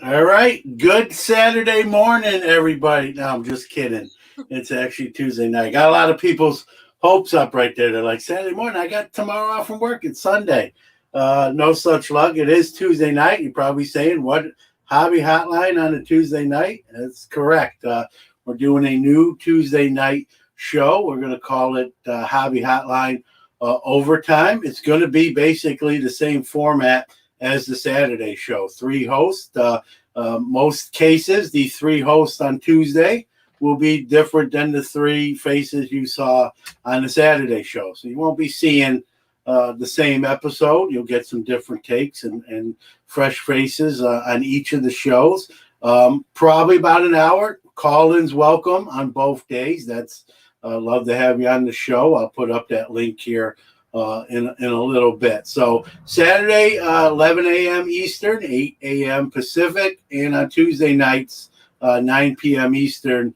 All right. Good Saturday morning, everybody. No, I'm just kidding. It's actually Tuesday night. Got a lot of people's hopes up right there. They're like, Saturday morning, I got tomorrow off from work. It's Sunday. No such luck. It is Tuesday night. You're probably saying, what hobby hotline on a Tuesday night? That's correct. We're doing a new Tuesday night show. We're going to call it Hobby Hotline Overtime. It's going to be basically the same format as the Saturday show. Three hosts. Most cases, the three hosts on Tuesday will be different than the three faces you saw on the Saturday show. So you won't be seeing the same episode. You'll get some different takes and fresh faces on each of the shows. Probably about an hour. Call-ins welcome on both days. That's love to have you on the show. I'll put up that link here in a little bit. So Saturday, 11 a.m. Eastern, 8 a.m. Pacific, and on Tuesday nights, 9 p.m. Eastern,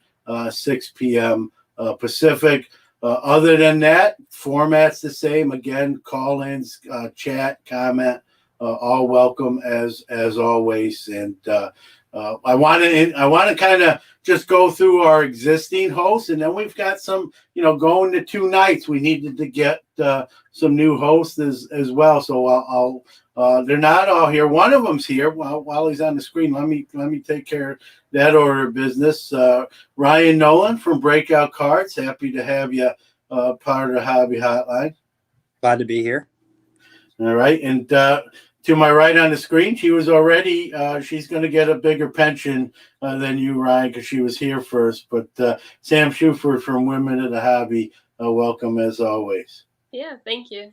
6 p.m. Pacific. Other than that, format's the same. Again, call-ins, chat, comment, all welcome as always. And I want to kind of just go through our existing hosts, and then we've got some, going to two nights. We needed to get some new hosts as well. So I'll they're not all here. One of them's here. While he's on the screen, let me take care of that order of business. Ryan Nolan from Breakout Cards. Happy to have you part of the Hobby Hotline. Glad to be here. All right, and to my right on the screen, she was already, she's going to get a bigger pension than you, Ryan, because she was here first. But Sam Shuford from Women of the Hobby, welcome as always. Yeah, thank you.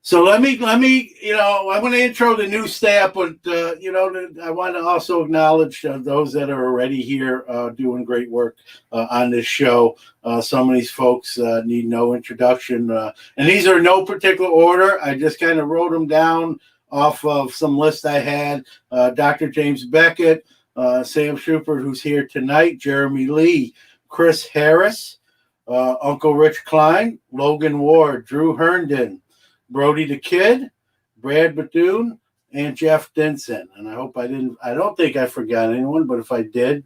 So let me, I'm going to intro the new staff, but, I want to also acknowledge those that are already here doing great work on this show. Some of these folks need no introduction. And these are no particular order. I just kind of wrote them down off of some list I had. Dr. James Beckett, Sam Shuford, who's here tonight, Jeremy Lee, Chris Harris, Uncle Rich Klein, Logan Ward, Drew Herndon, Brody the Kid, Brad Bethune, and Jeff Denson. And I hope I don't think I forgot anyone, but if I did,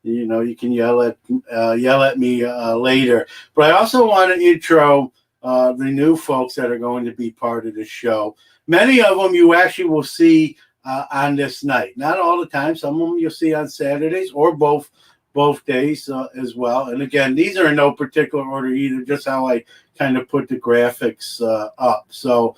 you can yell at me later. But I also want to intro the new folks that are going to be part of the show. Many of them you actually will see on this night. Not all the time. Some of them you'll see on Saturdays or both days as well. And again, these are in no particular order either, just how I kind of put the graphics up. So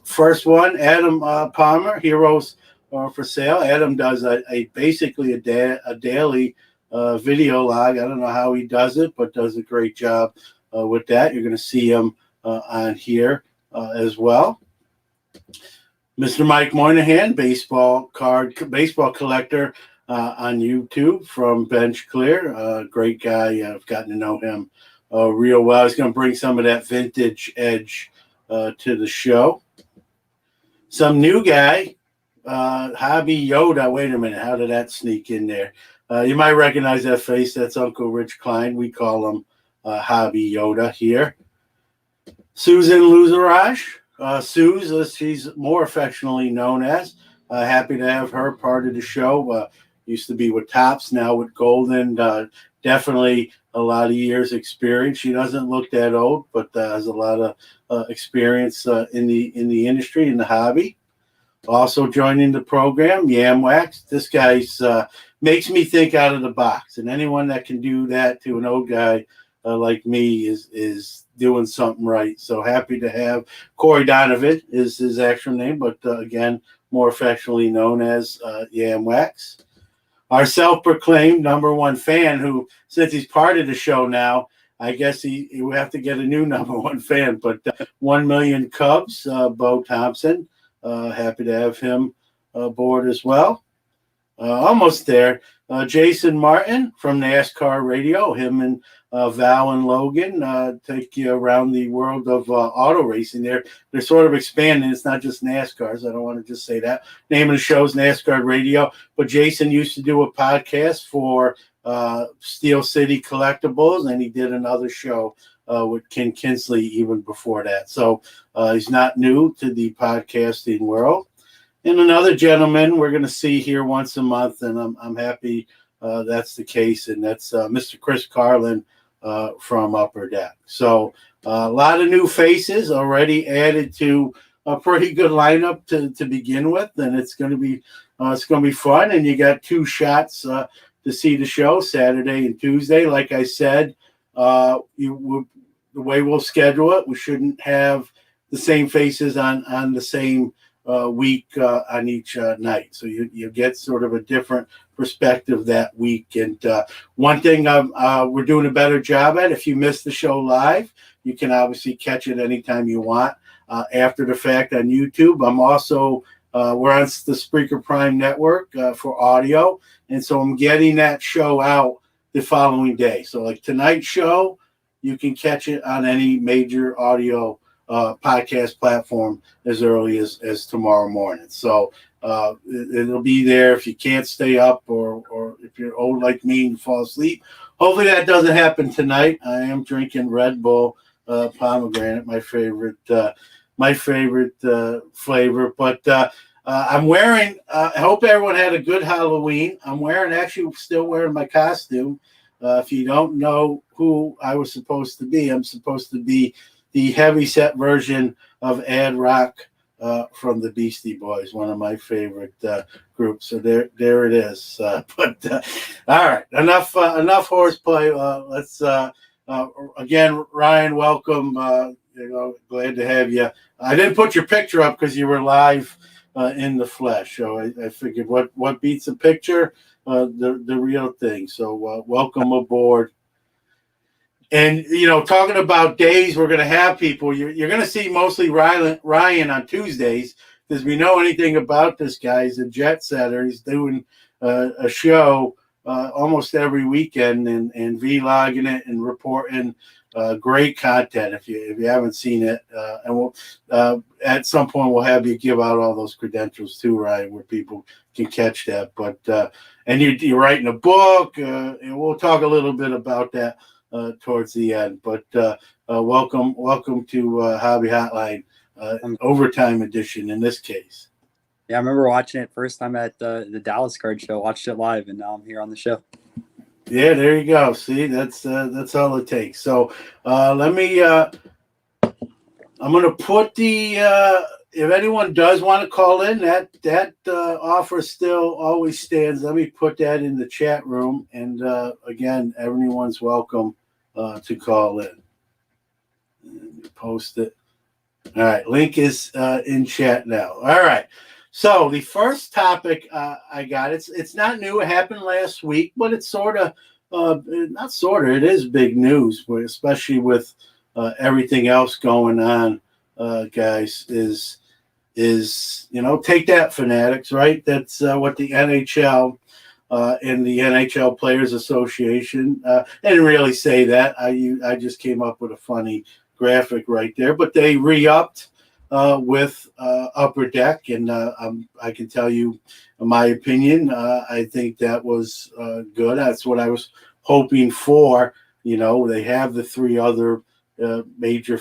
first one, Adam Palmer, Heroes for Sale. Adam does basically a daily video log. I don't know how he does it, but does a great job with that. You're going to see him on here as well. Mr. Mike Moynihan, baseball collector on YouTube from Bench Clear. Great guy. I've gotten to know him real well. He's going to bring some of that vintage edge to the show. Some new guy, Hobby Yoda. Wait a minute. How did that sneak in there? You might recognize that face. That's Uncle Rich Klein. We call him Hobby Yoda here. Susan Luzaraj. Suze, she's more affectionately known as. Happy to have her part of the show. Used to be with Tops, now with Golden. Definitely a lot of years experience. She doesn't look that old, but has a lot of experience in the industry, in the hobby. Also joining the program, Yamwax. This guy's makes me think out of the box, and anyone that can do that to an old guy like me is doing something right. So happy to have Corey Donovan is his actual name, but again, more affectionately known as Yamwax. Our self-proclaimed number one fan, who, since he's part of the show now, I guess he will have to get a new number one fan, but 1 Million Cubs, Bo Thompson. Happy to have him aboard as well. Almost there. Jason Martin from NASCAR Radio. Him and Val and Logan take you around the world of auto racing. They're sort of expanding. It's not just NASCARs. I don't want to just say that. Name of the show is NASCAR Radio. But Jason used to do a podcast for Steel City Collectibles, and he did another show with Ken Kinsley even before that. So he's not new to the podcasting world. and another gentleman we're going to see here once a month, and I'm happy that's the case, and that's Mr. Chris Carlin from Upper Deck. So a lot of new faces already added to a pretty good lineup to begin with, and it's going to be fun. And you got two shots to see the show, Saturday and Tuesday. Like I said, the way we'll schedule it, we shouldn't have the same faces on the same week on each night. So you get sort of a different perspective that week. And one thing we're doing a better job at, if you miss the show live, you can obviously catch it anytime you want after the fact on YouTube. I'm also, we're on the Spreaker Prime Network for audio. And so I'm getting that show out the following day. So like tonight's show, you can catch it on any major audio podcast platform as early as tomorrow morning. So it'll be there if you can't stay up, or if you're old like me and fall asleep. Hopefully that doesn't happen tonight. I am drinking Red Bull pomegranate, my favorite flavor. But I'm wearing. I hope everyone had a good Halloween. I'm still wearing my costume. If you don't know who I was supposed to be, I'm supposed to be the heavyset version of Ad Rock from the Beastie Boys, one of my favorite groups. So there it is. But all right, enough horseplay. Let's again, Ryan, welcome. Glad to have you. I didn't put your picture up because you were live in the flesh. So I figured what beats a picture, the real thing. So welcome aboard. And, talking about days we're going to have people, you're going to see mostly Ryan on Tuesdays, because we know anything about this guy. He's a jet setter. He's doing a show almost every weekend and vlogging it and reporting great content. If you haven't seen it, and we'll at some point we'll have you give out all those credentials too, Ryan, where people can catch that. But and you're writing a book, and we'll talk a little bit about that towards the end. But welcome to Hobby Hotline, overtime edition in this case. Yeah, I remember watching it first time at the Dallas Card Show. Watched it live, and now I'm here on the show. Yeah, there you go. See, that's all it takes. So let me. I'm going to put the. If anyone does want to call in, that offer still always stands. Let me put that in the chat room, and again, everyone's welcome to call in. And post it. All right, link is in chat now. All right. So the first topic I got, it's not new. It happened last week, but it's it is big news, especially with everything else going on, guys, is take that, Fanatics, right? That's what the NHL and the NHL Players Association, didn't really say that. I just came up with a funny graphic right there, but they re-upped with Upper Deck, and I can tell you my opinion. I think that was good. That's what I was hoping for. They have the three other major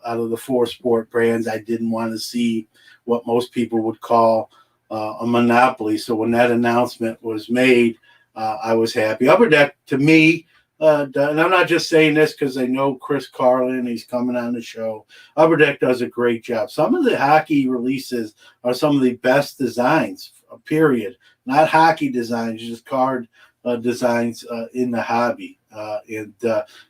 out of the four sport brands. I didn't want to see what most people would call a monopoly. So when that announcement was made, I was happy. Upper Deck, to me, and I'm not just saying this because I know Chris Carlin, he's coming on the show. Upper Deck does a great job. Some of the hockey releases are some of the best designs, period. Not hockey designs, just card designs in the hobby. And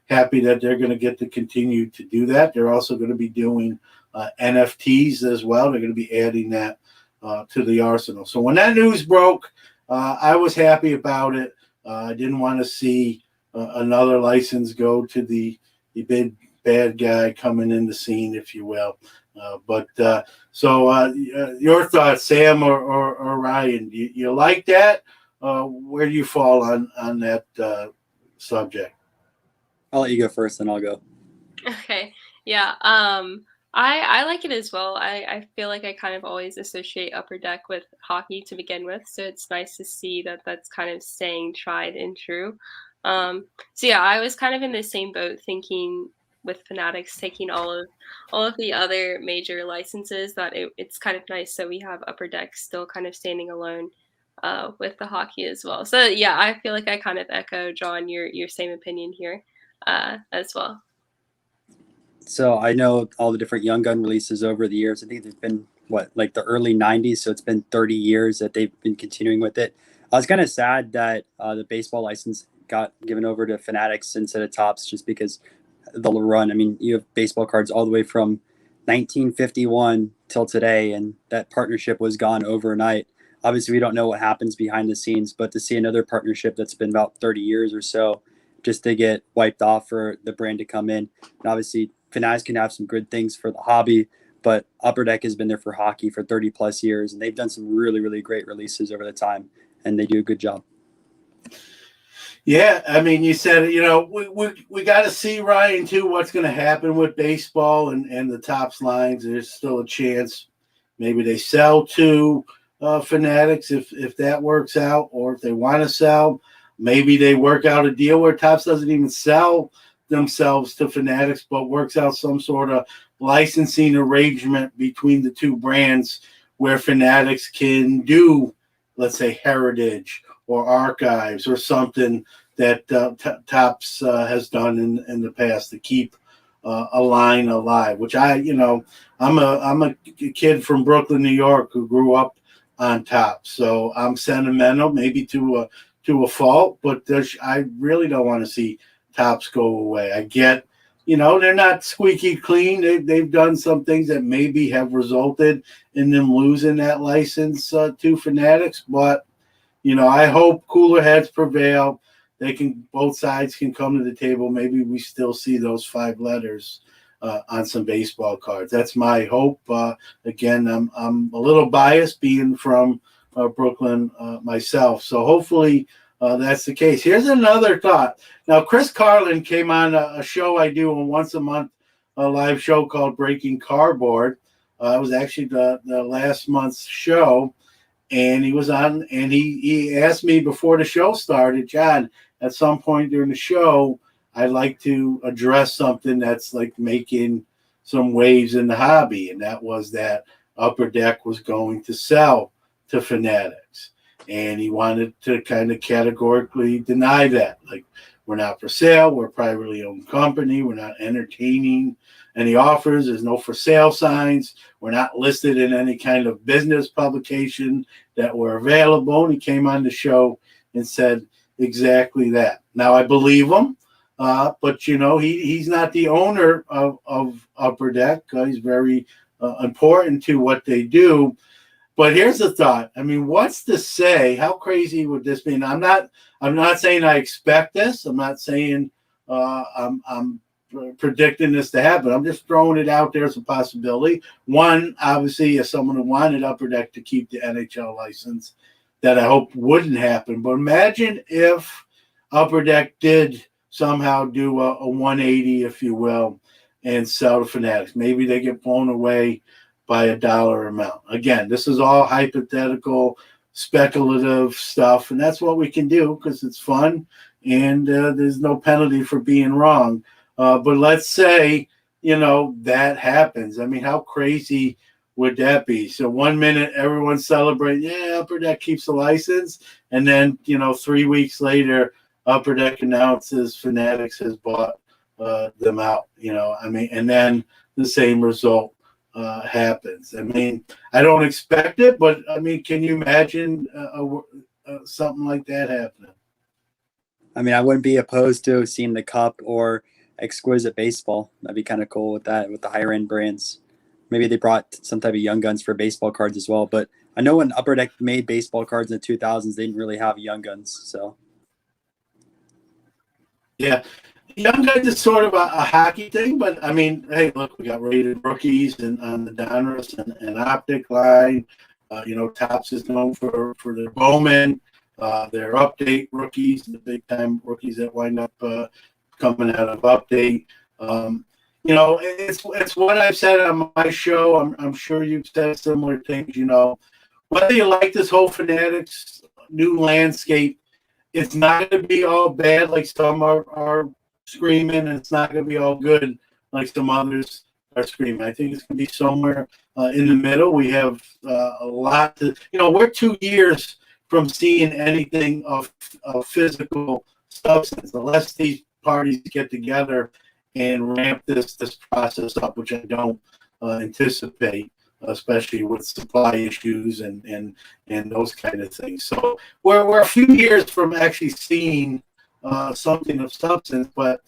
happy that they're going to get to continue to do that. They're also going to be doing NFTs as well. They're going to be adding that to the arsenal. So when that news broke, I was happy about it. I didn't want to see another license go to the big bad guy coming in the scene, if you will. So your thoughts, Sam or Ryan? You like that? Where do you fall on that subject? I'll let you go first, then I'll go. Okay. Yeah. I like it as well. I feel like I kind of always associate Upper Deck with hockey to begin with, so it's nice to see that that's kind of staying tried and true. So yeah, I was kind of in the same boat, thinking with Fanatics taking all of the other major licenses, that it's kind of nice that we have Upper Deck still kind of standing alone with the hockey as well. So yeah, I feel like I kind of echo John your same opinion here as well. So I know all the different Young Gun releases over the years. I think there's been like the early '90s, so it's been 30 years that they've been continuing with it. I was kind of sad that the baseball license got given over to Fanatics instead of Topps, just because the run. I mean, you have baseball cards all the way from 1951 till today, and that partnership was gone overnight. Obviously, we don't know what happens behind the scenes, but to see another partnership that's been about 30 years or so just to get wiped off for the brand to come in. And obviously, Fanatics can have some good things for the hobby, but Upper Deck has been there for hockey for 30 plus years, and they've done some really, really great releases over the time, and they do a good job. Yeah, I mean, you said it, we got to see, Ryan, too, what's going to happen with baseball and the Topps lines. There's still a chance maybe they sell to Fanatics if that works out, or if they want to sell, maybe they work out a deal where Topps doesn't even sell themselves to Fanatics, but works out some sort of licensing arrangement between the two brands where Fanatics can do, let's say, Heritage or Archives or something that Topps has done in the past to keep a line alive. Which I'm a kid from Brooklyn, New York, who grew up on Topps, so I'm sentimental, maybe to a fault, but I really don't want to see Topps go away. I get, they're not squeaky clean. They've done some things that maybe have resulted in them losing that license to Fanatics, but I hope cooler heads prevail. Both sides can come to the table. Maybe we still see those 5 letters on some baseball cards. That's my hope. Again, I'm a little biased being from Brooklyn myself, so hopefully that's the case. Here's another thought. Now, Chris Carlin came on a show I do once a month, a live show called Breaking Cardboard. It was actually the last month's show, and he was on, and he asked me before the show started, John, at some point during the show, I'd like to address something that's like making some waves in the hobby, and that was that Upper Deck was going to sell to Fanatics. And he wanted to kind of categorically deny that. Like, we're not for sale. We're a privately owned company. We're not entertaining any offers. There's no for sale signs. We're not listed in any kind of business publication that were available. And he came on the show and said exactly that. Now, I believe him, but, he's not the owner of Upper Deck. He's very important to what they do. But here's the thought. I mean, what's to say? How crazy would this be? And I'm not saying I expect this. I'm not saying I'm predicting this to happen. I'm just throwing it out there as a possibility. One, obviously, as someone who wanted Upper Deck to keep the NHL license, that I hope wouldn't happen. But imagine if Upper Deck did somehow do a 180, if you will, and sell to Fanatics. Maybe they get blown away by a dollar amount. Again, this is all hypothetical, speculative stuff, and that's what we can do because it's fun, and there's no penalty for being wrong. But let's say, that happens. I mean, how crazy would that be? So 1 minute, everyone's celebrating, Upper Deck keeps the license, and then, 3 weeks later, Upper Deck announces Fanatics has bought them out, and then the same result happens. I mean, I don't expect it, but I mean, can you imagine something like that happening? I mean, I wouldn't be opposed to seeing the Cup or Exquisite Baseball. That'd be kind of cool with that, with the higher end brands. Maybe they brought some type of Young Guns for baseball cards as well. But I know when Upper Deck made baseball cards in the 2000s, they didn't really have Young Guns. So, yeah. Young Guns is sort of a hockey thing, but I mean, hey, look, we got rated rookies and on the Donruss and Optic line. Topps is known for their Bowman, their update rookies, the big time rookies that wind up coming out of update. It's what I've said on my show. I'm sure you've said similar things. Whether you like this whole Fanatics new landscape, it's not going to be all bad like some are screaming, and it's not going to be all good like some others are screaming. I think it's going to be somewhere in the middle. We have a lot to, we're 2 years from seeing anything of physical substance, unless these parties get together and ramp this process up, which I don't anticipate, especially with supply issues and those kind of things. So we're a few years from actually seeing something of substance, but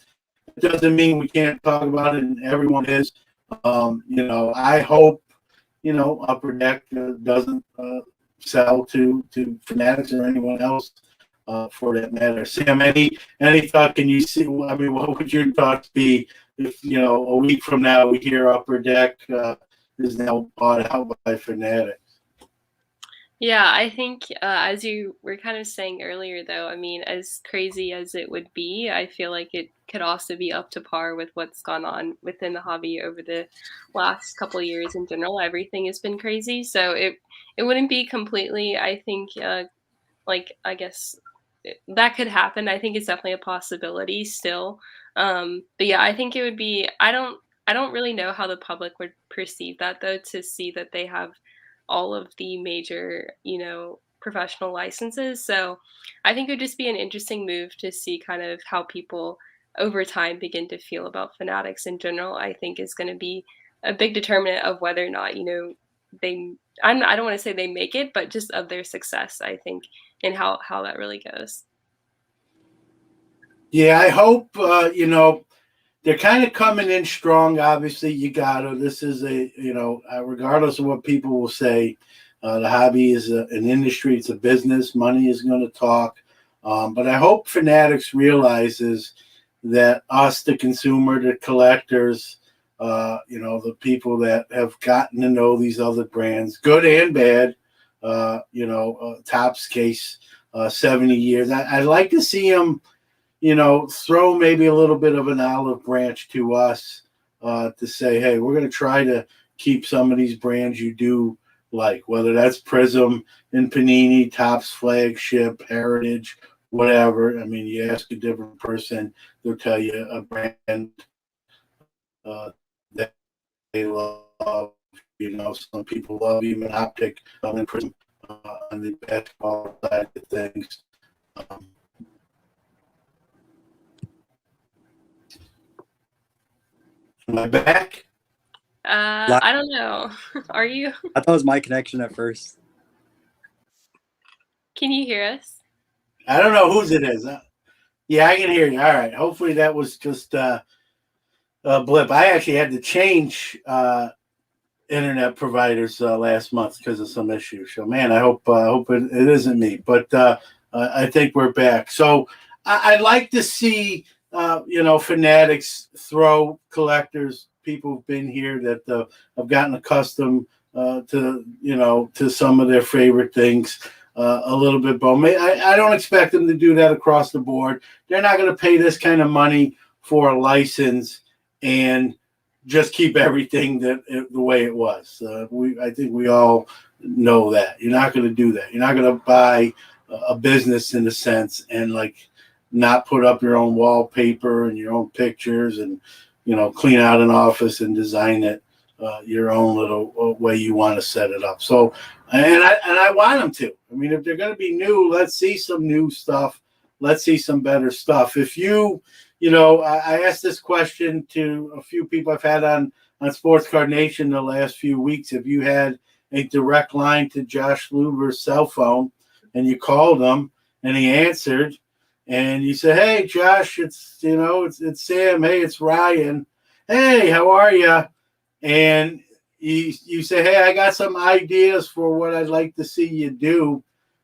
it doesn't mean we can't talk about it, and everyone is. I hope Upper Deck doesn't sell to Fanatics or anyone else for that matter. Sam, any thought? Can you see? I mean, what would your thoughts be if a week from now we hear Upper Deck is now bought out by Fanatics? Yeah, I think as you were kind of saying earlier, though, I mean, as crazy as it would be, I feel like it could also be up to par with what's gone on within the hobby over the last couple of years in general. Everything has been crazy, so it wouldn't be completely. I think like I guess that could happen. I think it's definitely a possibility still. But yeah, I think it would be. I don't really know how the public would perceive that though. To see that they have all of the major, professional licenses. So I think it would just be an interesting move to see kind of how people over time begin to feel about Fanatics in general. I think is going to be a big determinant of whether or not, they I don't want to say they make it, but just of their success, I think, and how that really goes. Yeah, I hope they're kind of coming in strong. Obviously, you gotta. This is regardless of what people will say, the hobby is an industry. It's a business. Money is going to talk. But I hope Fanatics realizes that us, the consumer, the collectors, the people that have gotten to know these other brands, good and bad, Topps case, 70 years. I'd like to see them throw maybe a little bit of an olive branch to us to say, hey, we're going to try to keep some of these brands you do like, whether that's Prism and Panini, Topps Flagship, Heritage, whatever. I mean, you ask a different person, they'll tell you a brand that they love. Some people love even Optic and Prism on the basketball side of things. Am I back? I don't know. Are you? I thought it was my connection at first. Can you hear us? I don't know whose it is. Yeah, I can hear you. All right. Hopefully that was just a blip. I actually had to change internet providers last month because of some issues. So, man, I hope it isn't me. But I think we're back. So I'd like to see Fanatics throw collectors, people who've been here that have gotten accustomed to some of their favorite things. A little bit bone. I don't expect them to do that across the board. They're not going to pay this kind of money for a license and just keep everything the way it was. I think we all know that. You're not going to do that. You're not going to buy a business in a sense and not put up your own wallpaper and your own pictures and clean out an office and design it your own little way you want to set it up. So, and I want them to. I mean, if they're going to be new, let's see some new stuff. Let's see some better stuff. If I asked this question to a few people I've had on Sports Card Nation the last few weeks. If you had a direct line to Josh Luber's cell phone and you called him and he answered and you said, "Hey, Josh, it's Sam. Hey, it's Ryan. Hey, how are you?" And you say, "Hey, I got some ideas for what I'd like to see you do."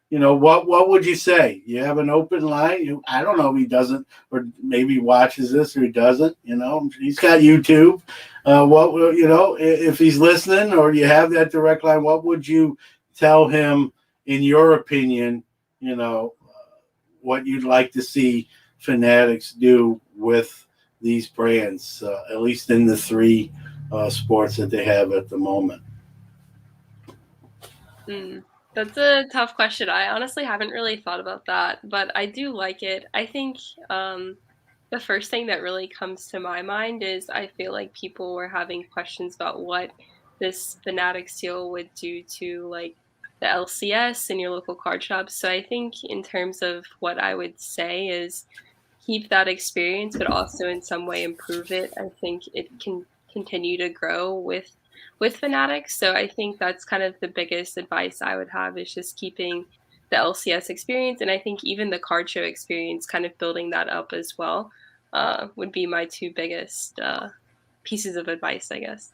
What would you say? You have an open line. I don't know if he doesn't, or maybe he watches this or he doesn't. He's got YouTube. If he's listening or you have that direct line, what would you tell him in your opinion? What you'd like to see Fanatics do with these brands, at least in the three sports that they have at the moment. That's a tough question. I honestly haven't really thought about that, but I do like it. I think the first thing that really comes to my mind is I feel like people were having questions about what this Fanatics deal would do to like the LCS and your local card shops. So I think in terms of what I would say is keep that experience, but also in some way improve it. I think it can continue to grow with Fanatics. So I think that's kind of the biggest advice I would have is just keeping the LCS experience, and I think even the card show experience, kind of building that up as well, would be my two biggest pieces of advice, I guess.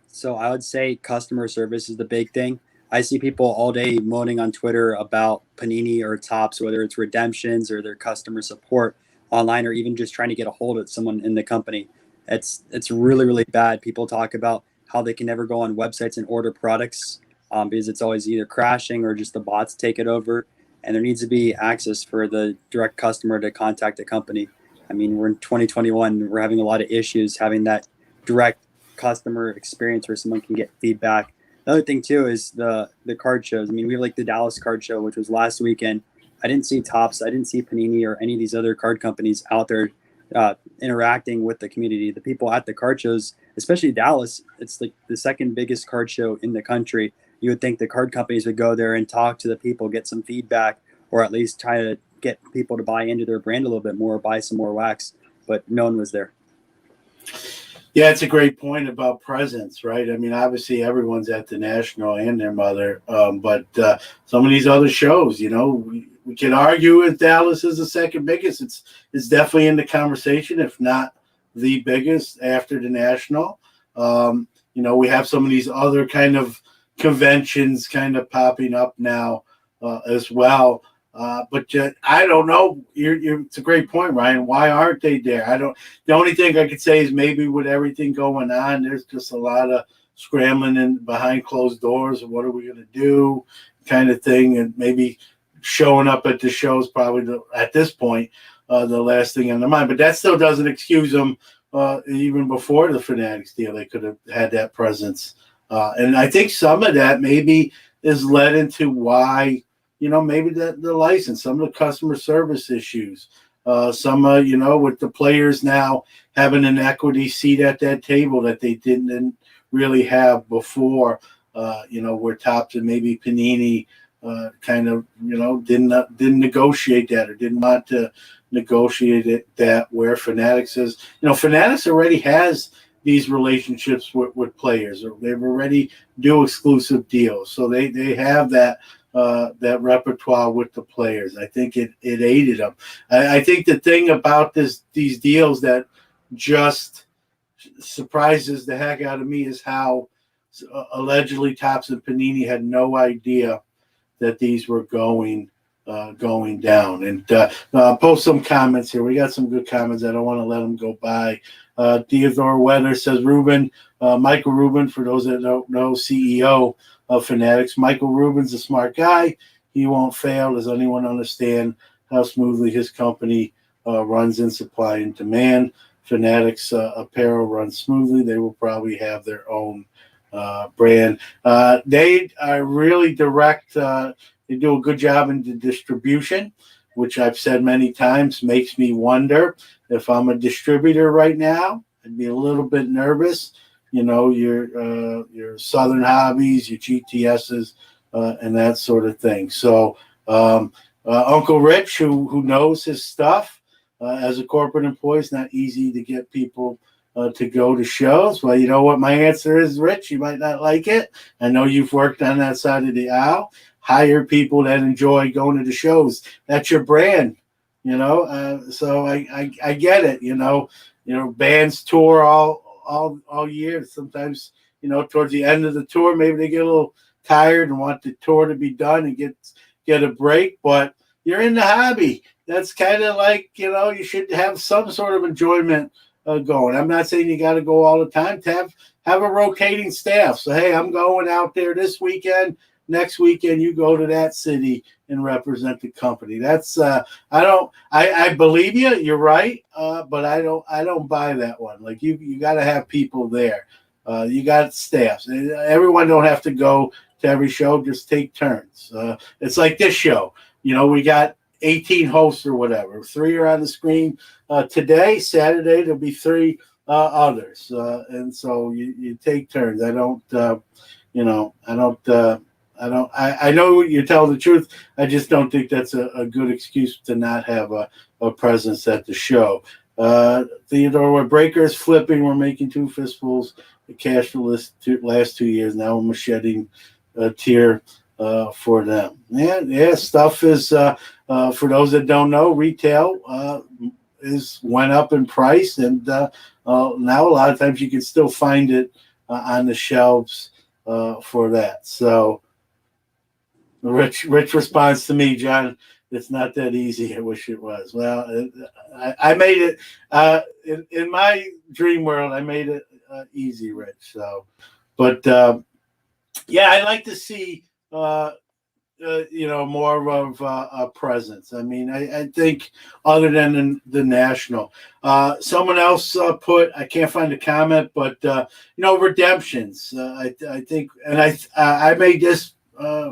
So I would say customer service is the big thing. I see people all day moaning on Twitter about Panini or Topps, whether it's redemptions or their customer support online, or even just trying to get a hold of someone in the company. It's really really bad. People talk about how they can never go on websites and order products because it's always either crashing or just the bots take it over. And there needs to be access for the direct customer to contact the company. I mean, we're in 2021. We're having a lot of issues having that direct customer experience where someone can get feedback. The other thing too is the card shows. I mean, we have like the Dallas card show, which was last weekend. I didn't see Topps, I didn't see Panini or any of these other card companies out there interacting with the community. The people at the card shows, especially Dallas, it's like the second biggest card show in the country. You would think the card companies would go there and talk to the people, get some feedback, or at least try to get people to buy into their brand a little bit more, buy some more wax. But no one was there. Yeah, it's a great point about presence, right? I mean, obviously everyone's at the National and their mother, but some of these other shows, we can argue if Dallas is the second biggest. It's definitely in the conversation, if not the biggest after the National. We have some of these other kind of conventions kind of popping up now as well. But I don't know. It's a great point, Ryan. Why aren't they there? The only thing I could say is maybe with everything going on, there's just a lot of scrambling and behind closed doors. What are we going to do, kind of thing, and maybe showing up at the shows probably at this point the last thing on their mind. But that still doesn't excuse them. Even before the Fanatics deal, they could have had that presence, and I think some of that maybe is led into why. Maybe the license, some of the customer service issues, some, with the players now having an equity seat at that table that they didn't really have before, where Topps and maybe Panini kind of, didn't negotiate that or didn't want to negotiate that where Fanatics is. Fanatics already has these relationships with players, or they've already do exclusive deals. So they have that repertoire with the players. I think it aided them. I think the thing about these deals that just surprises the heck out of me is how allegedly Topps and Panini had no idea that these were going down. And post some comments here. We got some good comments. I don't want to let them go by. Theodore Weather says, Michael Rubin, for those that don't know, CEO of Fanatics. Michael Rubin's a smart guy. He won't fail. Does anyone understand how smoothly his company runs in supply and demand? Fanatics apparel runs smoothly. They will probably have their own brand. They are really direct. They do a good job in the distribution, which I've said many times makes me wonder if I'm a distributor right now. I'd be a little bit nervous. Your Southern Hobbies, your GTSs, and that sort of thing. So Uncle Rich, who knows his stuff as a corporate employee, it's not easy to get people to go to shows. Well, you know what my answer is, Rich? You might not like it. I know you've worked on that side of the aisle. Hire people that enjoy going to the shows. That's your brand, so I get it. Bands tour all year. Sometimes, towards the end of the tour, maybe they get a little tired and want the tour to be done and get a break. But you're in the hobby. That's kind of like, you should have some sort of enjoyment going. I'm not saying you got to go all the time. To have a rotating staff. So, hey, I'm going out there this weekend. Next weekend, you go to that city and represent the company. That's I believe you. You're right, but I don't buy that one. Like you got to have people there. You got staffs. Everyone don't have to go to every show. Just take turns. It's like this show. We got 18 hosts or whatever. 3 are on the screen today. Saturday there'll be 3 others, and so you take turns. I don't, I know you tell the truth. I just don't think that's a good excuse to not have a presence at the show. Theodore, we're breakers flipping. We're making 2 fistfuls of cash for the last 2 years. Now we're shedding a tear for them. Yeah. Stuff is for those that don't know, retail went up in price, and now a lot of times you can still find it on the shelves for that. So, Rich responds to me, John, it's not that easy. I wish it was. Well, I made it in my dream world. I made it easy, Rich. So, but yeah, I like to see more of a presence. I mean, I think other than the national, someone else put, I can't find a comment, but redemptions. I think, and I made this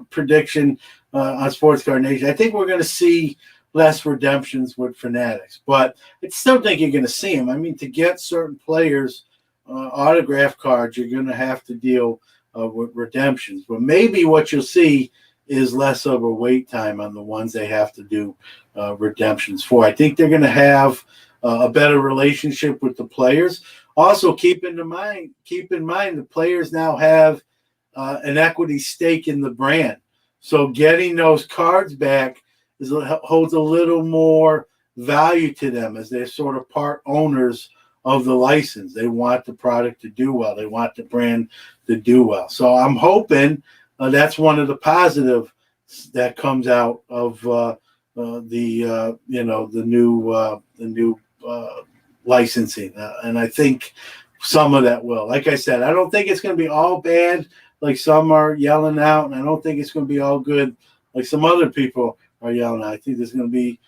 prediction on Sports Card Nation. I think we're going to see less redemptions with Fanatics, but I still think you're going to see them. I mean, to get certain players autograph cards, you're going to have to deal with redemptions. But maybe what you'll see is less of a wait time on the ones they have to do redemptions for. I think they're going to have a better relationship with the players. Also, keep in mind the players now have an equity stake in the brand. So getting those cards back holds a little more value to them, as they're sort of part owners of the license. They want the product to do well. They want the brand to do well. So I'm hoping that's one of the positives that comes out of the new licensing, and I think some of that will. Like I said, I don't think it's going to be all bad like some are yelling out, and I don't think it's going to be all good like some other people are yelling out. I think there's going to be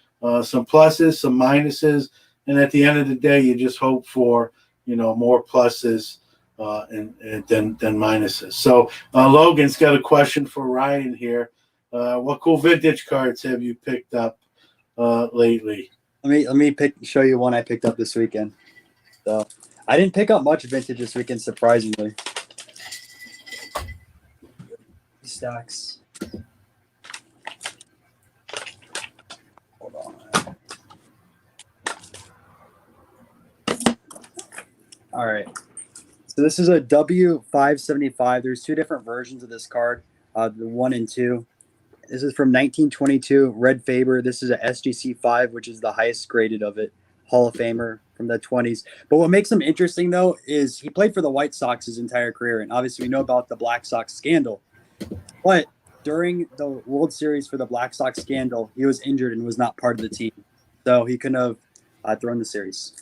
some pluses, some minuses, and at the end of the day, you just hope for more pluses than minuses. So Logan's got a question for Ryan here. What cool vintage cards have you picked up lately? Let me show you one I picked up this weekend. So I didn't pick up much vintage this weekend, surprisingly. Stacks. Hold on. All right. So this is a W575. There's 2 different versions of this card, the 1 and 2. This is from 1922, Red Faber. This is a SGC 5, which is the highest graded of it. Hall of Famer from the 20s. But what makes him interesting, though, is he played for the White Sox his entire career. And obviously we know about the Black Sox scandal. But during the World Series for the Black Sox scandal, he was injured and was not part of the team. So he couldn't have thrown the series.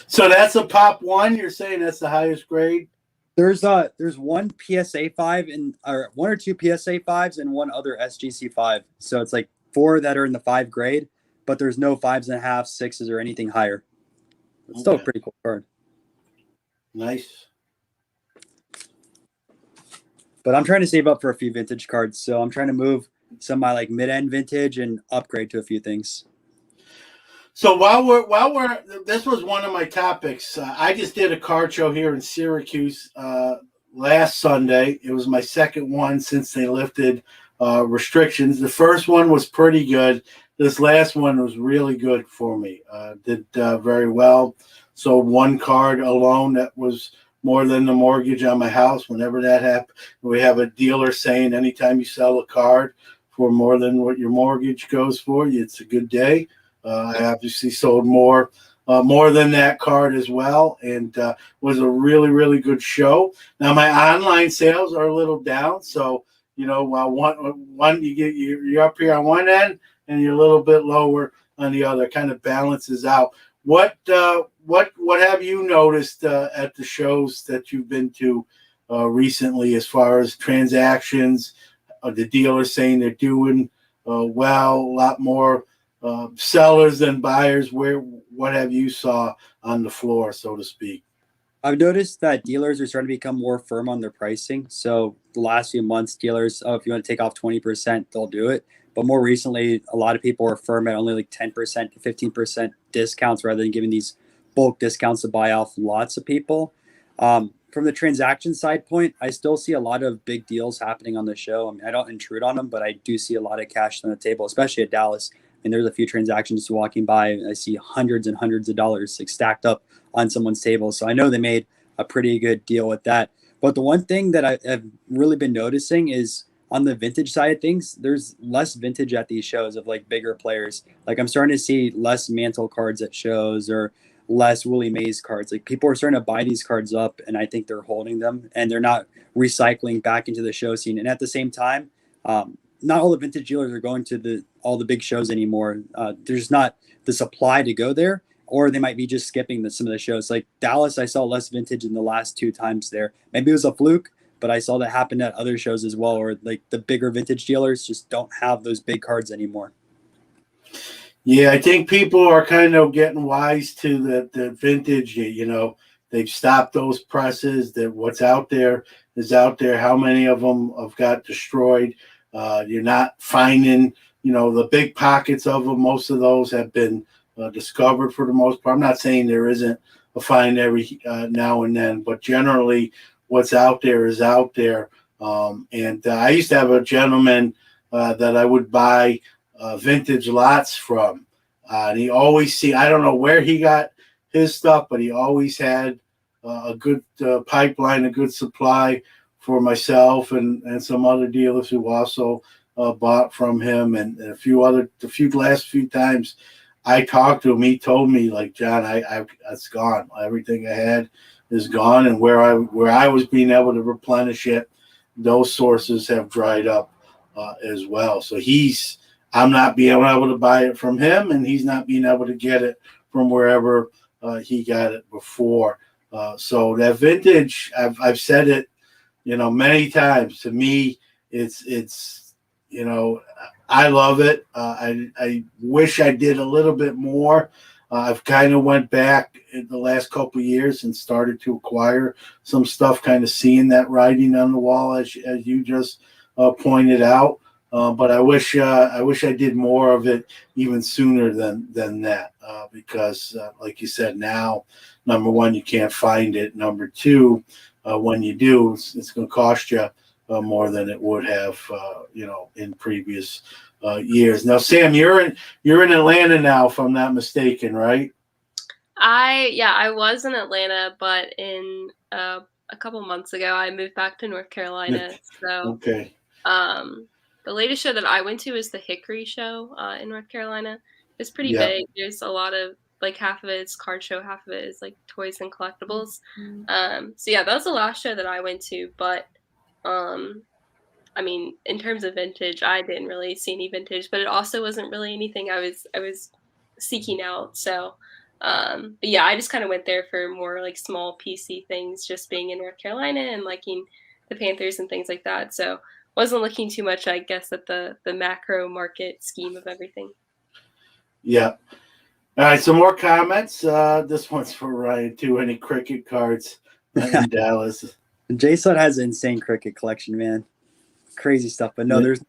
So that's a pop 1. You're saying that's the highest grade? There's one PSA 5 or 1 or 2 PSA 5s and 1 other SGC 5. So it's like 4 that are in the 5 grade, but there's no 5s and a half, 6s, or anything higher. It's still a pretty cool card. Nice. But I'm trying to save up for a few vintage cards, so I'm trying to move some of my like mid-end vintage and upgrade to a few things. So while we're this was one of my topics. I just did a card show here in Syracuse last Sunday. It was my second one since they lifted restrictions. The first one was pretty good. This last one was really good for me. Did very well. Sold 1 card alone that was more than the mortgage on my house. Whenever that happened, we have a dealer saying anytime you sell a card for more than what your mortgage goes for, it's a good day. I obviously sold more than that card as well, and was a really, really good show. Now my online sales are a little down, so while one you're up here on one end and you're a little bit lower on the other, kind of balances out. What have you noticed at the shows that you've been to recently, as far as transactions? The dealers saying they're doing well, a lot more sellers than buyers. What have you saw on the floor, so to speak? I've noticed that dealers are starting to become more firm on their pricing. So the last few months, dealers, oh, if you want to take off 20%, they'll do it. But more recently, a lot of people are firm at only like 10% to 15% discounts rather than giving these bulk discounts to buy off lots of people. From the transaction side point, I still see a lot of big deals happening on the show. I mean, I don't intrude on them, but I do see a lot of cash on the table, especially at Dallas. And there's a few transactions walking by. I see hundreds and hundreds of dollars like stacked up on someone's table. So I know they made a pretty good deal with that. But the one thing that I've really been noticing is on the vintage side of things, there's less vintage at these shows of like bigger players. Like I'm starting to see less Mantle cards at shows or less Willie Mays cards. Like people are starting to buy these cards up, and I think they're holding them and they're not recycling back into the show scene. And at the same time, not all the vintage dealers are going to all the big shows anymore. There's not the supply to go there, or they might be just skipping some of the shows. Like Dallas, I saw less vintage in the last 2 times there. Maybe it was a fluke, but I saw that happen at other shows as well, or like the bigger vintage dealers just don't have those big cards anymore. Yeah, I think people are kind of getting wise to the vintage. They've stopped those presses. That what's out there is out there. How many of them have got destroyed? You're not finding, the big pockets of them. Most of those have been discovered for the most part. I'm not saying there isn't a find every now and then, but generally what's out there is out there. And I used to have a gentleman that I would buy vintage lots from. And he always I don't know where he got his stuff, but he always had a good pipeline, a good supply for myself and some other dealers who also bought from him. And the last few times I talked to him, he told me, like, John, it's gone. Everything I had is gone. And where I was being able to replenish it, those sources have dried up as well. So I'm not being able to buy it from him, and he's not being able to get it from wherever he got it before. So that vintage, I've said it, many times. To me, it's I love it. I wish I did a little bit more. I've kind of went back in the last couple of years and started to acquire some stuff, kind of seeing that writing on the wall, as you just pointed out. But I wish I did more of it even sooner than that, because like you said, now, number one, you can't find it. Number two, when you do, it's going to cost you more than it would have, in previous years. Now, Sam, you're in Atlanta now, if I'm not mistaken, right? I was in Atlanta, but in a couple months ago, I moved back to North Carolina. So okay. The latest show that I went to is the Hickory Show in North Carolina. It's pretty big. There's a lot of, like, half of it is card show, half of it is like toys and collectibles. So yeah, that was the last show that I went to. But I mean, in terms of vintage, I didn't really see any vintage, but it also wasn't really anything I was seeking out. So but yeah, I just kind of went there for more like small PC things, just being in North Carolina and liking the Panthers and things like that. So wasn't looking too much, I guess, at the macro market scheme of everything. Yeah. All right, some more comments. This one's for Ryan too. Any cricket cards in Dallas? Jason has an insane cricket collection, man. Crazy stuff. But no, there's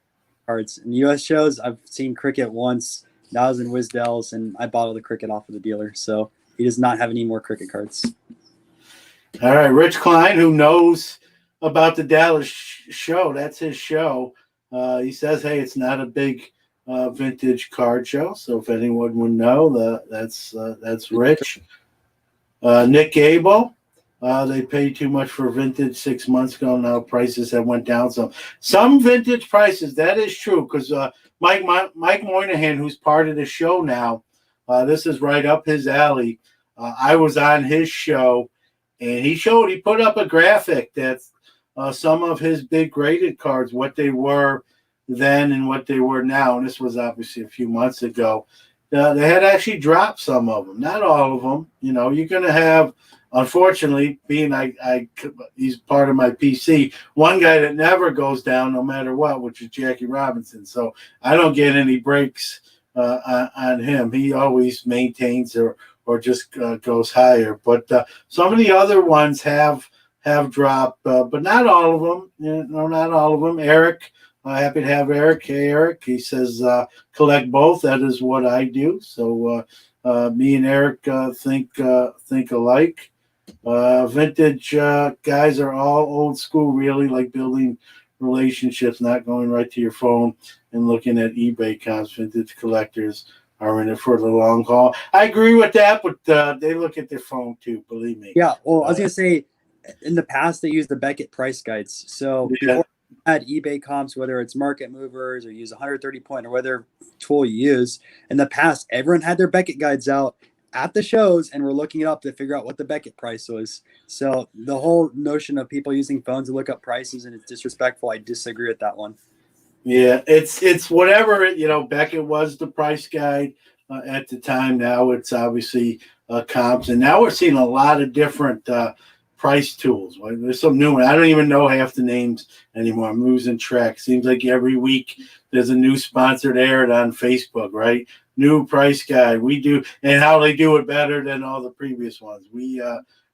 cards. In US shows, I've seen cricket once. That was in Wisdell's, and I bought all the cricket off of the dealer. So he does not have any more cricket cards. All right, Rich Klein, who knows about the Dallas show, that's his show. He says, hey, it's not a big vintage card show. So if anyone would know, that's Rich. Nick Gable, they paid too much for vintage 6 months ago. Now prices have went down some. Some vintage prices, that is true, because Mike Moynihan, who's part of the show now, this is right up his alley. I was on his show, and he put up a graphic that's some of his big graded cards, what they were then and what they were now. And this was obviously a few months ago. They had actually dropped some of them, not all of them. You're going to have, unfortunately, being he's part of my PC, one guy that never goes down no matter what, which is Jackie Robinson. So I don't get any breaks on him. He always maintains or or just goes higher. But some of the other ones have dropped, but not all of them. Not all of them. Eric, happy to have Eric. Hey, Eric. He says collect both. That is what I do. So me and Eric think alike. Vintage guys are all old school, really, like building relationships, not going right to your phone and looking at eBay comps. Vintage collectors are in it for the long haul. I agree with that, but they look at their phone too, believe me. Yeah, well, I was gonna say, in the past they used the Beckett price guides. So before I had eBay comps, whether it's market movers or use 130 point or whatever tool you use, in the past everyone had their Beckett guides out at the shows and we're looking it up to figure out what the Beckett price was. So the whole notion of people using phones to look up prices and it's disrespectful, I disagree with that one. Yeah, it's whatever, Beckett was the price guide at the time. Now it's obviously comps, and now we're seeing a lot of different price tools. Like, there's some new one. I don't even know half the names anymore. I'm losing track. Seems like every week there's a new sponsored ad on Facebook, right? New price guide. We do, and how they do it better than all the previous ones. We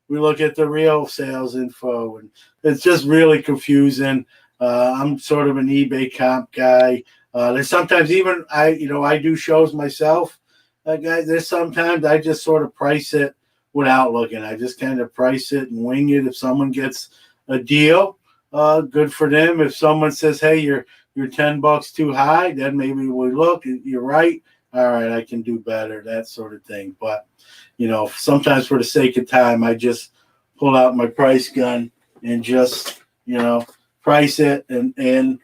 look at the real sales info, and it's just really confusing. I'm sort of an eBay comp guy. There's sometimes even I do shows myself, guys. There's sometimes I just sort of price it without looking. I just kind of price it and wing it. If someone gets a deal, good for them. If someone says, "Hey, you're $10 too high," then maybe we look. You're right. All right, I can do better. That sort of thing. But sometimes for the sake of time, I just pull out my price gun and just price it and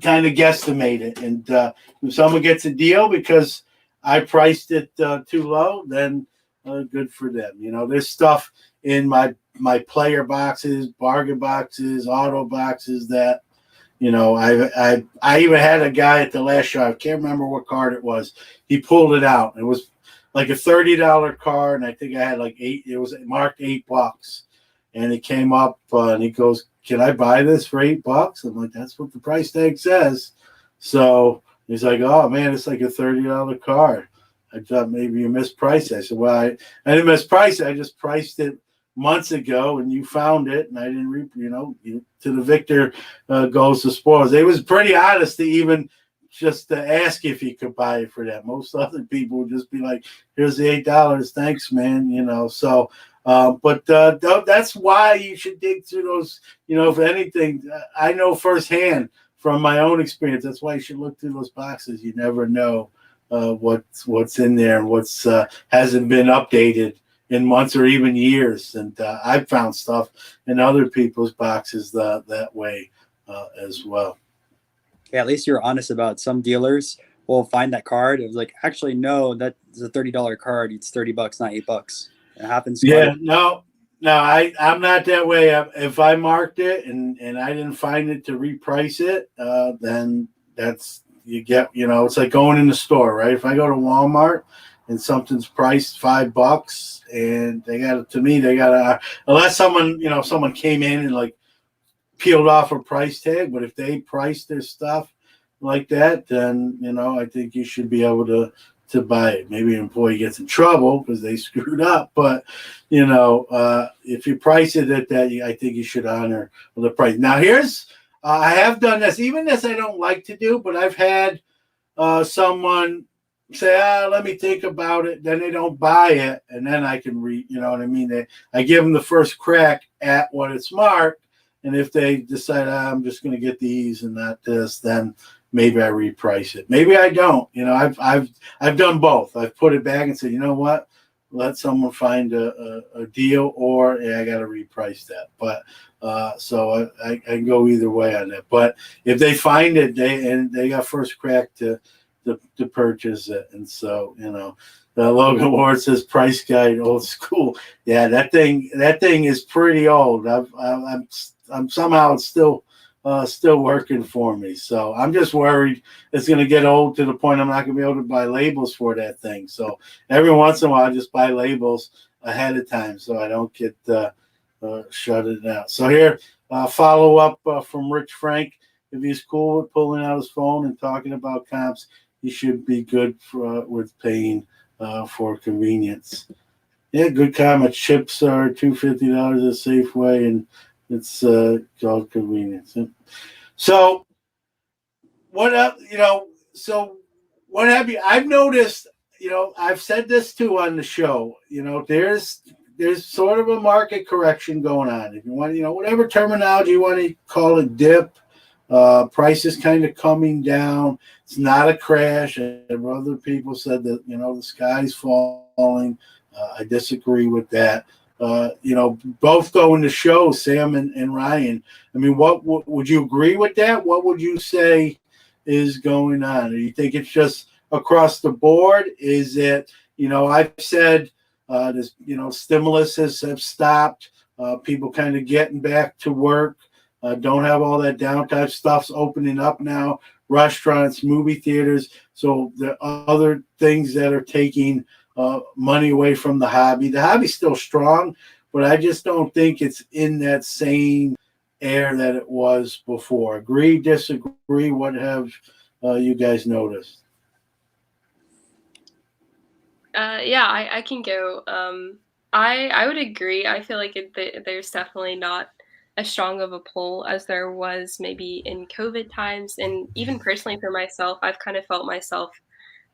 kind of guesstimate it. And if someone gets a deal because I priced it too low, then good for them. There's stuff in my player boxes, bargain boxes, auto boxes that I even had a guy at the last show. I can't remember what card it was. He pulled it out. It was like a $30 card, and I think I had like 8. It was marked $8, and he came up and he goes, "Can I buy this for $8?" I'm like, "That's what the price tag says." So he's like, "Oh man, it's like a $30 card. I thought maybe you mispriced it." I said, "Well, I didn't misprice it. I just priced it months ago, and you found it, and I didn't to the victor goes the spoils." It was pretty honest to even just to ask if he could buy it for that. Most other people would just be like, "Here's the $8. Thanks, man." So. But that's why you should dig through those. If anything, I know firsthand from my own experience. That's why you should look through those boxes. You never know what's in there and what's hasn't been updated in months or even years. And I've found stuff in other people's boxes that way as well. Yeah, at least you're honest about. Some dealers will find that card. It was like, actually, no, that's a $30 card. It's $30, not $8. It happens. Yeah, no, I'm not that way. If I marked it and I didn't find it to reprice it, then that's you get. It's like going in the store, right? If I go to Walmart and something's priced $5 and they got to unless someone came in and like peeled off a price tag. But if they price their stuff like that, then I think you should be able to buy it. Maybe an employee gets in trouble because they screwed up, but if you price it at that, I think you should honor the price. Now here's I have done this. Even this I don't like to do, but I've had someone say, "Let me think about it." Then they don't buy it, and then I can read. You know what I mean? I give them the first crack at what it's marked, and if they decide I'm just going to get these and not this, then maybe I reprice it. Maybe I don't. I've done both. I've put it back and said, "You know what? Let someone find a deal, or I got to reprice that." But so I can go either way on that. But if they find it, they got first crack to purchase it. And so the Logan Ward says price guide old school. Yeah, that thing is pretty old. I'm somehow it's still working for me. So I'm just worried it's going to get old to the point I'm not going to be able to buy labels for that thing. So every once in a while, I just buy labels ahead of time so I don't get shutted out. So here, follow up from Rich Frank. If he's cool with pulling out his phone and talking about comps, he should be good with paying for convenience. Yeah, good comment. Chips are $250 at Safeway, and it's all convenience. So what up? So what have you? I've noticed. I've said this too on the show. There's sort of a market correction going on. If you want, whatever terminology you want to call it, dip. Prices kind of coming down. It's not a crash. And other people said that the sky's falling. I disagree with that. Both going to show Sam and Ryan. I mean, what would you agree with that? What would you say is going on? Do you think it's just across the board? Is it, I've said this, stimulus have stopped. People kind of getting back to work. Don't have all that downtime. Stuff's opening up now. Restaurants, movie theaters. So the other things that are taking money away from the hobby. The hobby's still strong, but I just don't think it's in that same air that it was before. Agree, disagree? What have you guys noticed? Yeah, I can go. I would agree. I feel like there's definitely not as strong of a pull as there was maybe in COVID times. And even personally for myself, I've kind of felt myself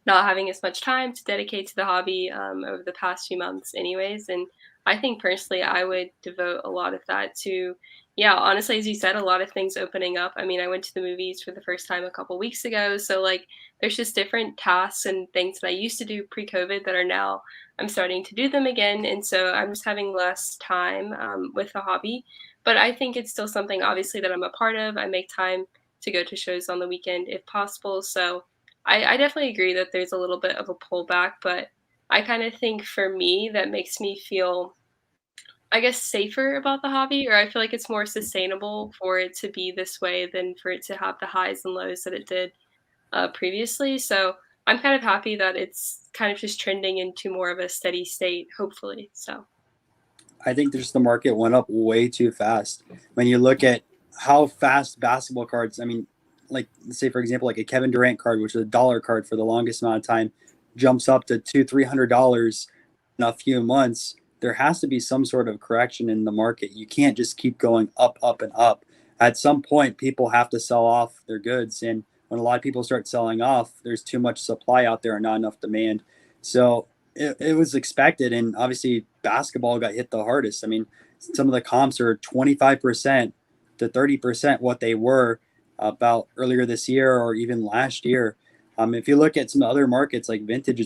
not having as much time to dedicate to the hobby over the past few months anyways. And I think personally I would devote a lot of that to, yeah, honestly, as you said, a lot of things opening up. I mean, I went to the movies for the first time a couple weeks ago. So like there's just different tasks and things that I used to do pre-COVID that are now I'm starting to do them again. And so I'm just having less time with the hobby. But I think it's still something obviously that I'm a part of. I make time to go to shows on the weekend if possible. So I definitely agree that there's a little bit of a pullback, but I kind of think for me that makes me feel, I guess, safer about the hobby, or I feel like it's more sustainable for it to be this way than for it to have the highs and lows that it did previously. So I'm kind of happy that it's kind of just trending into more of a steady state, hopefully. So. I think just the market went up way too fast. When you look at how fast basketball cards, I mean, like say for example, like a Kevin Durant card, which is $1 card for the longest amount of time, jumps up to $200-300 in a few months. There has to be some sort of correction in the market. You can't just keep going up, up, and up. At some point, people have to sell off their goods, and when a lot of people start selling off, there's too much supply out there and not enough demand. So it was expected, and obviously basketball got hit the hardest. I mean, some of the comps are 25% to 30% what they were about earlier this year or even last year. If you look at some other markets like vintage,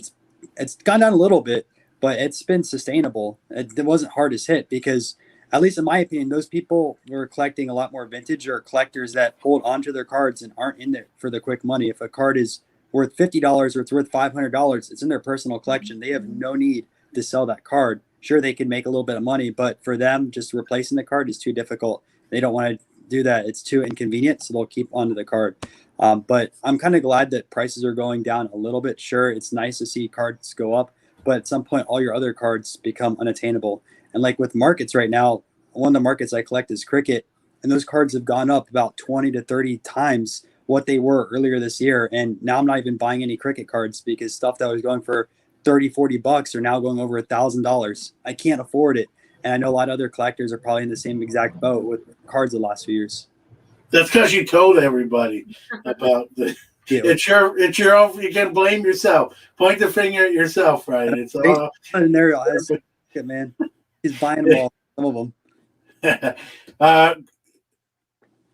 it's gone down a little bit, but it's been sustainable. It wasn't hardest hit because, at least in my opinion, those people were collecting a lot more vintage, or collectors that hold onto their cards and aren't in there for the quick money. If a card is worth $50 or it's worth $500, it's in their personal collection. They have no need to sell that card. Sure, they can make a little bit of money, but for them, just replacing the card is too difficult. They don't want to do that. It's too inconvenient, so they'll keep onto the card. But I'm kind of glad that prices are going down a little bit. Sure, it's nice to see cards go up, but at some point, all your other cards become unattainable. And like with markets right now, one of the markets I collect is cricket, and those cards have gone up about 20 to 30 times what they were earlier this year. And now I'm not even buying any cricket cards because stuff that was going for $30-40 are now going over $1,000. I can't afford it. And I know a lot of other collectors are probably in the same exact boat with cards the last few years. That's because you told everybody about the. Yeah. It's your own. You can blame yourself. Point the finger at yourself, right? It's all. Scenario has shit, man. He's buying them all. Some of them.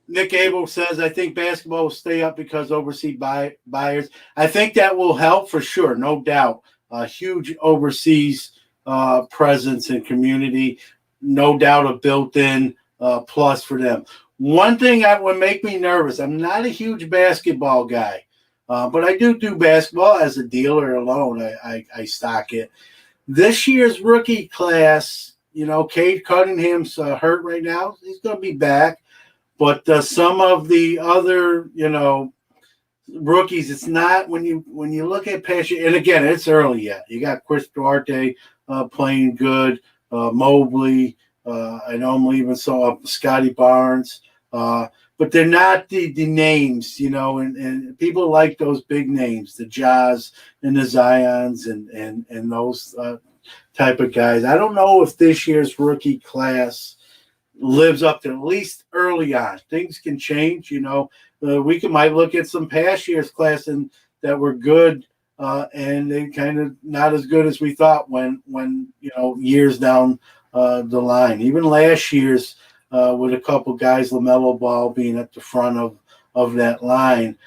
Nick Abel says, I think basketball will stay up because overseas buyers. I think that will help for sure, no doubt. A huge overseas presence and community, no doubt a built-in plus for them. One thing that would make me nervous, I'm not a huge basketball guy, but I do basketball as a dealer alone. I stock it. This year's rookie class, Cade Cunningham's hurt right now. He's going to be back. But some of the other, rookies, it's not when you look at past year, and again, it's early yet. You got Chris Duarte playing good, Mobley. I know I'm leaving Scotty Barnes, but they're not the names, and people like those big names, the Jazz and the Zions and those type of guys. I don't know if this year's rookie class lives up to, at least early on. Things can change, might look at some past year's class and that were good, and they kind of not as good as we thought when years down the line. Even last year's with a couple guys, LaMelo Ball being at the front of that line.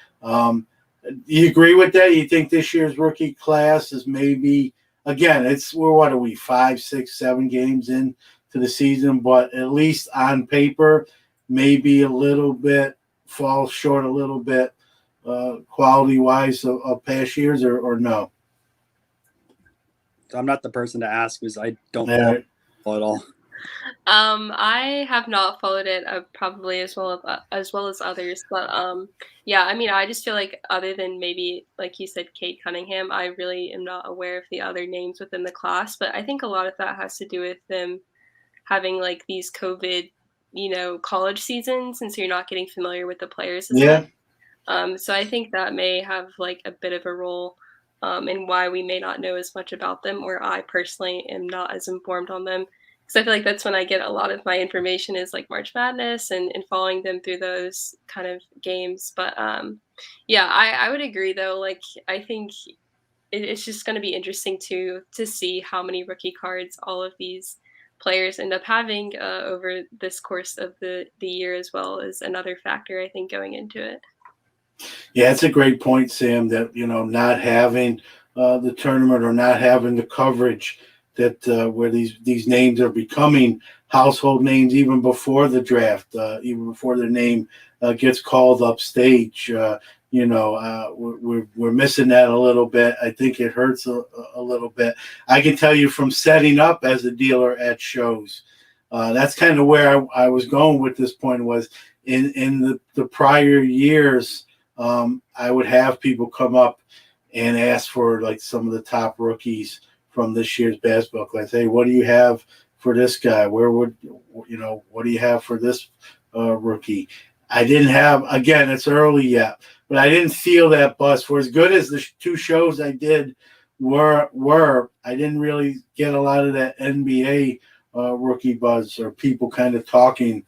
You agree with that? You think this year's rookie class is maybe, again, what are we, 5, 6, 7 games in to the season, but at least on paper, maybe a little bit falls short a little bit quality-wise of past years, or no? So I'm not the person to ask because I don't Yeah. follow at all. I have not followed it probably as well as others, but yeah, I mean, I just feel like other than maybe like you said, Kate Cunningham, I really am not aware of the other names within the class. But I think a lot of that has to do with them having like these COVID, college seasons, and so you're not getting familiar with the players as much. So I think that may have like a bit of a role in why we may not know as much about them, or I personally am not as informed on them. Because I feel like that's when I get a lot of my information is like March Madness and following them through those kind of games. But yeah, I would agree though. Like I think it's just going to be interesting to see how many rookie cards all of these players end up having over this course of the year, as well as another factor I think going into it. Yeah, it's a great point, Sam, that, not having the tournament or not having the coverage that where these names are becoming household names even before the draft, even before their name gets called upstage. We're missing that a little bit. I think it hurts a little bit. I can tell you from setting up as a dealer at shows, that's kind of where I was going with this point, was in the prior years. I would have people come up and ask for like some of the top rookies from this year's basketball class. Hey, what do you have for this guy? What do you have for this rookie? I didn't have, again, it's early yet, but I didn't feel that buzz. For as good as the 2 shows I did were, I didn't really get a lot of that NBA rookie buzz or people kind of talking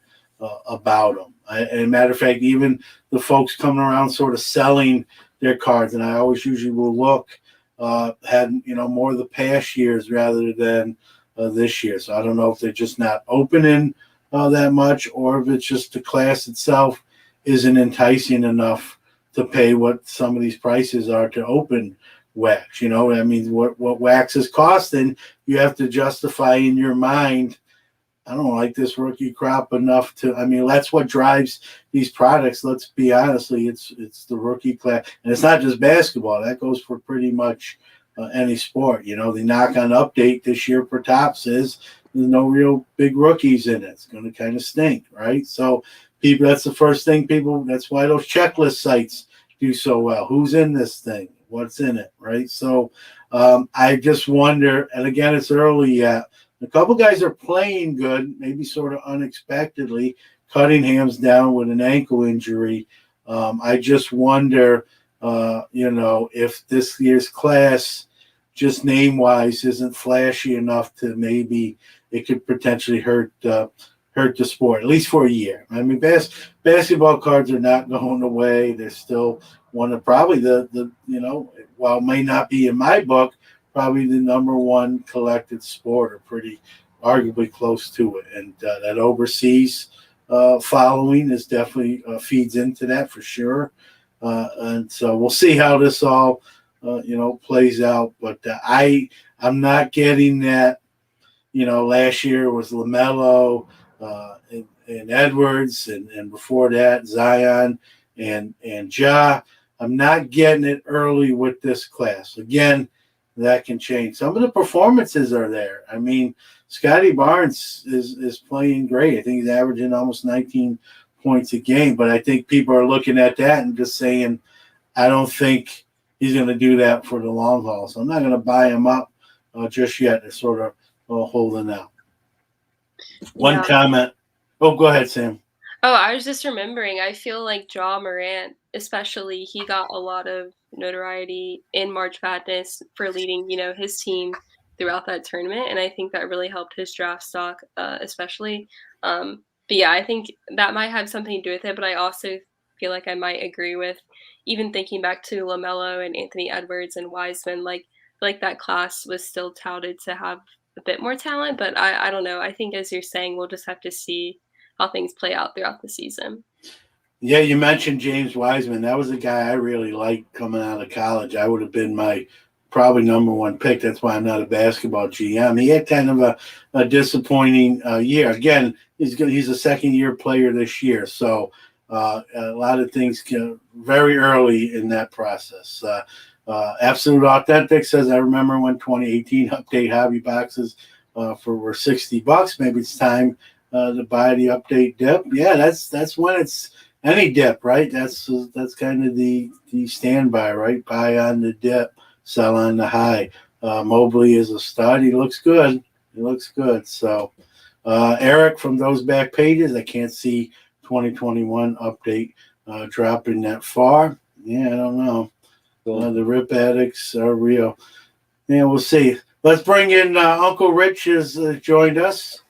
about them. And a matter of fact, even the folks coming around sort of selling their cards, and I always usually will look, had more of the past years rather than this year. So I don't know if they're just not opening that much, or if it's just the class itself isn't enticing enough to pay what some of these prices are to open wax. I mean, what wax is costing, you have to justify in your mind. I don't like this rookie crop enough to. I mean, that's what drives these products. Let's be honestly, it's the rookie class, and it's not just basketball. That goes for pretty much any sport. The knock-on update this year for Topps is there's no real big rookies in it. It's going to kind of stink, right? So people, that's the first thing people. That's why those checklist sites do so well. Who's in this thing? What's in it, right? So I just wonder, and again, it's early yet. A couple guys are playing good, maybe sort of unexpectedly. Cunningham's down with an ankle injury. I just wonder, if this year's class, just name-wise, isn't flashy enough to maybe it could potentially hurt the sport, at least for a year. I mean, basketball cards are not going away. They're still one of probably the while it may not be in my book, probably the number one collected sport, or pretty arguably close to it. And that overseas following is definitely feeds into that for sure. And so we'll see how this all, plays out. But I'm not getting that, last year was LaMelo and Edwards, and before that, Zion and Ja. I'm not getting it early with this class. Again, that can change. Some of the performances are there. I mean, Scotty Barnes is playing great. I think he's averaging almost 19 points a game. But I think people are looking at that and just saying, I don't think he's going to do that for the long haul. So I'm not going to buy him up just yet. They're sort of holding out. One comment. Oh, go ahead, Sam. Oh, I was just remembering. I feel like Ja Morant, especially, he got a lot of notoriety in March Madness for leading, his team throughout that tournament, and I think that really helped his draft stock, especially. But yeah, I think that might have something to do with it. But I also feel like I might agree with even thinking back to LaMelo and Anthony Edwards and Wiseman. Like that class was still touted to have a bit more talent, but I don't know. I think as you're saying, we'll just have to see how things play out throughout the season. Yeah, you mentioned James Wiseman. That was a guy I really liked coming out of college. I would have been my probably number one pick. That's why I'm not a basketball GM. He had kind of a disappointing year. Again, he's a second-year player this year, so a lot of things very early in that process. Absolute Authentic says, I remember when 2018 update hobby boxes were $60. Maybe it's time to buy the update dip. Yeah, that's when it's any dip, right? That's kind of the standby, right? Buy on the dip, sell on the high. Mobley is a stud. He looks good. So, Eric, from those back pages, I can't see 2021 update dropping that far. Yeah, I don't know. The Rip Addicts are real. Yeah, we'll see. Let's bring in Uncle Rich has joined us.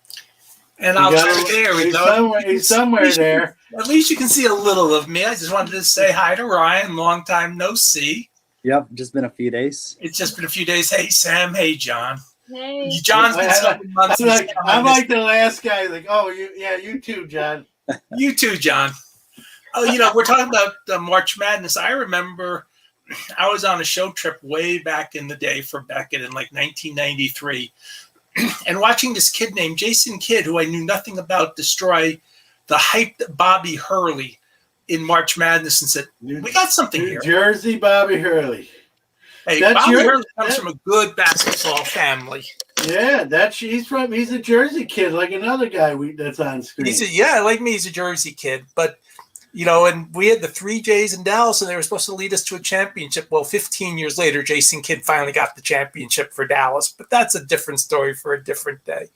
And I'll try there we go. He's somewhere there. At least you can see a little of me. I just wanted to say hi to Ryan. Long time no see. Yep, just been a few days. It's just been a few days. Hey, Sam. Hey, John. Hey. John's been something months. I'm like the last guy. Like, oh, you too, John. You too, John. Oh, we're talking about March Madness. I remember I was on a show trip way back in the day for Beckett in like 1993. And watching this kid named Jason Kidd, who I knew nothing about, destroy the hyped Bobby Hurley in March Madness, and said, we got something here. New Jersey Bobby Hurley. Hey, Bobby Hurley comes from a good basketball family. Yeah, he's a Jersey kid, like another guy that's on screen. Like me, he's a Jersey kid. But, and we had the 3 J's in Dallas, and they were supposed to lead us to a championship. Well, 15 years later, Jason Kidd finally got the championship for Dallas. But that's a different story for a different day.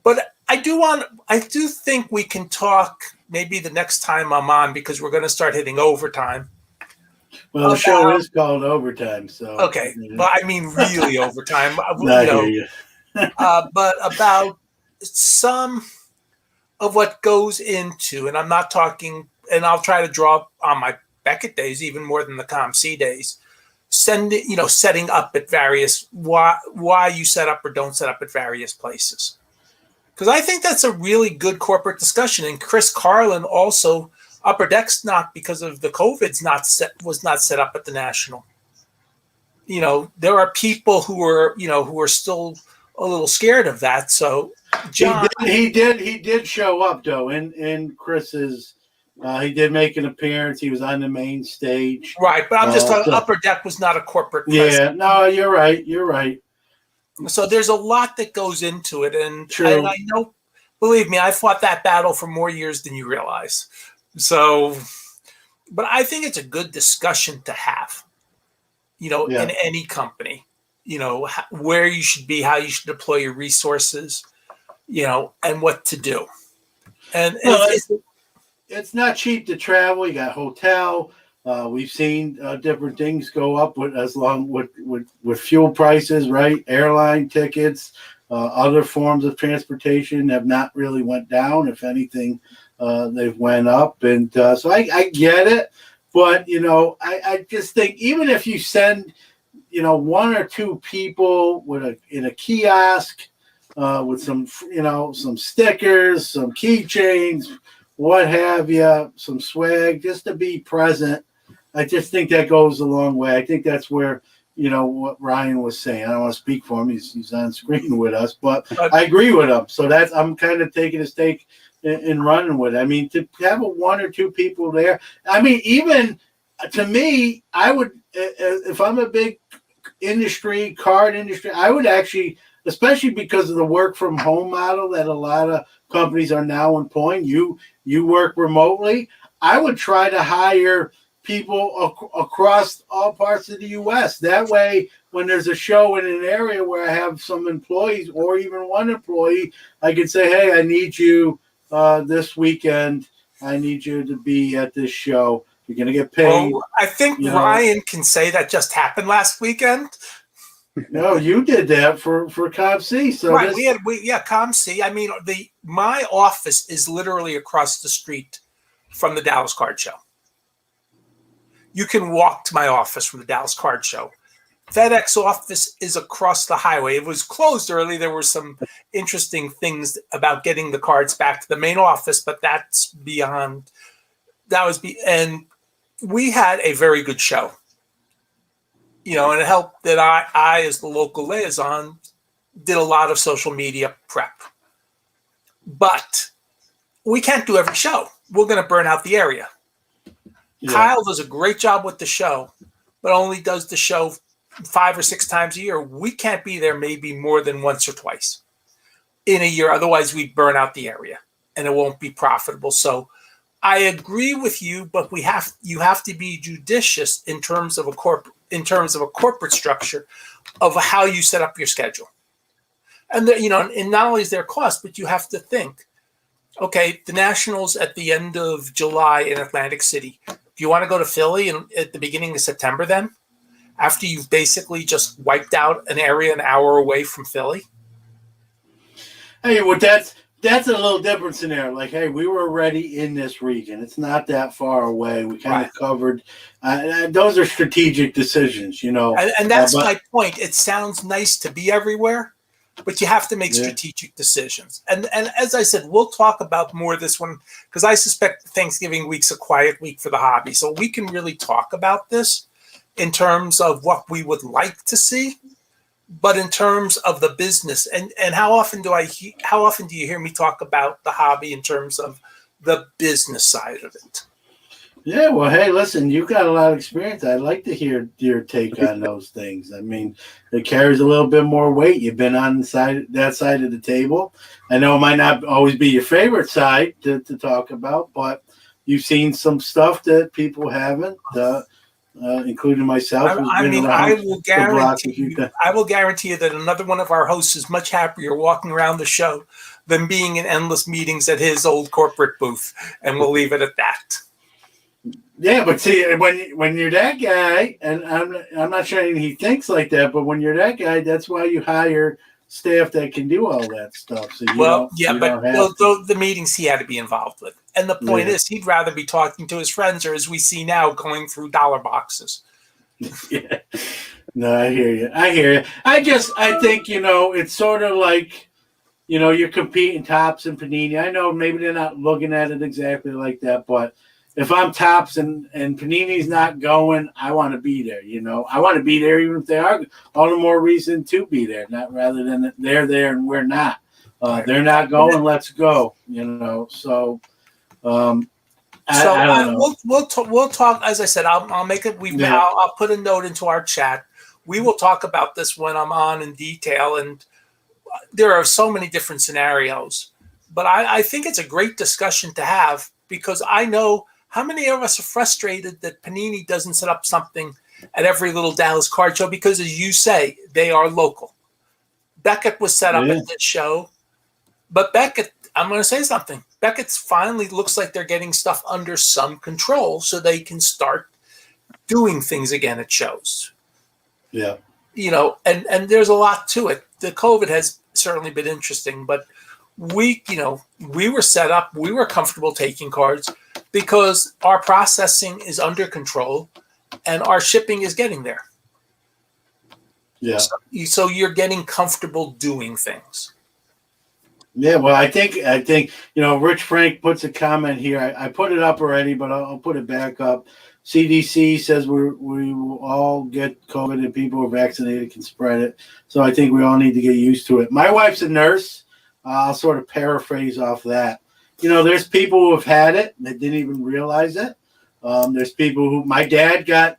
But I do think we can talk maybe the next time I'm on, because we're going to start hitting overtime. Well, the show is called Overtime, so okay. But I mean, really overtime. But about some of what goes into, and I'm not talking, and I'll try to draw on my Beckett days even more than the ComC days. Setting up at various why you set up or don't set up at various places. Because I think that's a really good corporate discussion. And Chris Carlin also, Upper Deck's not, because of the COVID's was not set up at the National. There are people who are still a little scared of that. So John, he did show up though in Chris's. He did make an appearance. He was on the main stage. Right, but I'm just talking. Upper Deck was not a corporate. Yeah, no, you're right. So there's a lot that goes into it, and True. I know, believe me, I fought that battle for more years than you realize. So, but I think it's a good discussion to have, in any company, where you should be, how you should deploy your resources, and what to do. And it's not cheap to travel. You got hotel. We've seen different things go up with fuel prices, right? Airline tickets, other forms of transportation have not really went down. If anything, they've went up. And so I get it. But, I just think even if you send, 1 or 2 people in a kiosk with some stickers, some keychains, what have you, some swag, just to be present. I just think that goes a long way. I think that's where, what Ryan was saying. I don't want to speak for him. He's on screen with us, but I agree with him. So I'm kind of taking a stake in running with it. I mean, to have 1 or 2 people there. I mean, even to me, I would, if I'm a big card industry, I would actually, especially because of the work from home model that a lot of companies are now employing, you work remotely. I would try to hire people across all parts of the U.S. That way, when there's a show in an area where I have some employees or even 1 employee, I could say, hey, I need you this weekend. I need you to be at this show. You're going to get paid. Well, I think Ryan can say that just happened last weekend. No, you did that for ComC. So Right. this, ComC. I mean, my office is literally across the street from the Dallas Card Show. You can walk to my office from the Dallas Card Show. FedEx office is across the highway. It was closed early. There were some interesting things about getting the cards back to the main office, but that's beyond. And we had a very good show. And it helped that I, as the local liaison, did a lot of social media prep. But we can't do every show. We're going to burn out the area. yeah. Kyle does a great job with the show, but only does the show 5 or 6 times a year. We can't be there maybe more than once or twice in a year. Otherwise, we burn out the area and it won't be profitable. So I agree with you, but you have to be judicious in terms of a corporate structure of how you set up your schedule. And and not only is there cost, but you have to think, okay, the Nationals at the end of July in Atlantic City. Do you want to go to Philly at the beginning of September then? After you've basically just wiped out an area an hour away from Philly? Hey, well, that's a little different scenario. Like, hey, we were already in this region. It's not that far away. We kind of covered. Those are strategic decisions, And that's my point. It sounds nice to be everywhere, but you have to make strategic decisions. And as I said, we'll talk about more of this one because I suspect Thanksgiving week's a quiet week for the hobby. So we can really talk about this in terms of what we would like to see, but in terms of the business. And how often do you hear me talk about the hobby in terms of the business side of it? Yeah, well, hey, listen, you've got a lot of experience. I'd like to hear your take on those things. I mean, it carries a little bit more weight. You've been on that side of the table. I know it might not always be your favorite side to talk about, but you've seen some stuff that people haven't, including myself. I will guarantee you that another one of our hosts is much happier walking around the show than being in endless meetings at his old corporate booth. And we'll leave it at that. Yeah, but see, when you're that guy, and I'm not saying he thinks like that, but when you're that guy, that's why you hire staff that can do all that stuff. So the meetings he had to be involved with, and the point is, he'd rather be talking to his friends, or as we see now, going through dollar boxes. Yeah, no, I hear you. I think it's sort of like, you're competing Topps and Panini. I know maybe they're not looking at it exactly like that, but if I'm Topps and Panini's not going, I want to be there. I want to be there even if they are. All the more reason to be there, not rather than they're there and we're not. They're not going. Let's go. So. I don't know. We'll talk. As I said, I'll make it. I'll put a note into our chat. We will talk about this when I'm on in detail, and there are so many different scenarios. But I think it's a great discussion to have because I know how many of us are frustrated that Panini doesn't set up something at every little Dallas Card Show because, as you say, they are local. Beckett was set up at this show, but Beckett, I'm going to say something. Beckett's finally looks like they're getting stuff under some control so they can start doing things again at shows. Yeah. And there's a lot to it. The COVID has certainly been interesting, but we were set up, we were comfortable taking cards because our processing is under control and our shipping is getting there. Yeah. So you're getting comfortable doing things. Yeah, well, I think Rich Frank puts a comment here. I put it up already, but I'll put it back up. CDC says we will all get COVID and people who are vaccinated can spread it. So I think we all need to get used to it. My wife's a nurse. I'll sort of paraphrase off that. There's people who have had it that didn't even realize it. There's people who, my dad got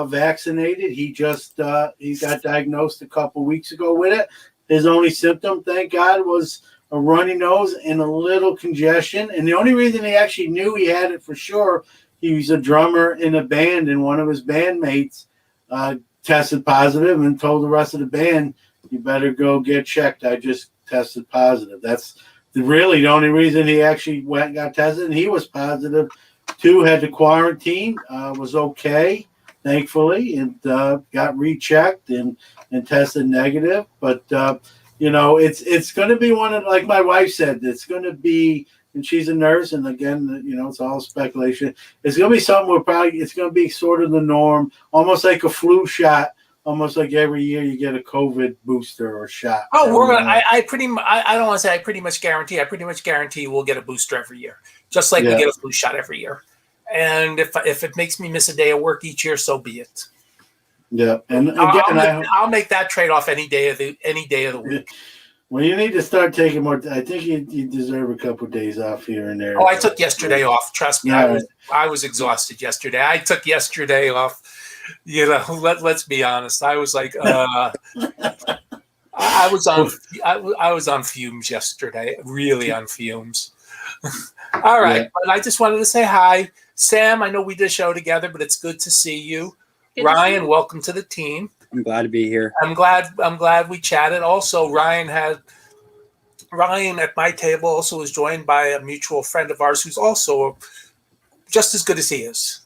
vaccinated. He got diagnosed a couple weeks ago with it. His only symptom, thank God, was a runny nose and a little congestion. And the only reason he actually knew he had it for sure, he was a drummer in a band, and one of his bandmates tested positive and told the rest of the band, you better go get checked. I just tested positive. That's really the only reason he actually went and got tested, and he was positive too, had to quarantine, was okay. thankfully, and got rechecked and tested negative. But it's going to be one of, like my wife said, it's going to be, and she's a nurse, and again, it's all speculation. It's going to be something where probably it's going to be sort of the norm, almost like a flu shot. Almost like every year you get a COVID booster or shot. Oh, we're gonna. I don't want to say I pretty much guarantee. I pretty much guarantee we'll get a booster every year, just like we get a flu shot every year. And if it makes me miss a day of work each year, so be it. Yeah, and again, I'll make that trade off any day of the week. Well, you need to start taking more. I think you deserve a couple of days off here and there. Oh, I took yesterday off. Trust me, Yeah. I was exhausted yesterday. I took yesterday off. Let's be honest. I was like, I was on fumes yesterday. Really on fumes. All right, but I just wanted to say hi, Sam. I know we did a show together, but it's good to see you. Good Ryan, welcome to the team. I'm glad to be here. I'm glad we chatted. Also, Ryan at my table also was joined by a mutual friend of ours who's also just as good as he is.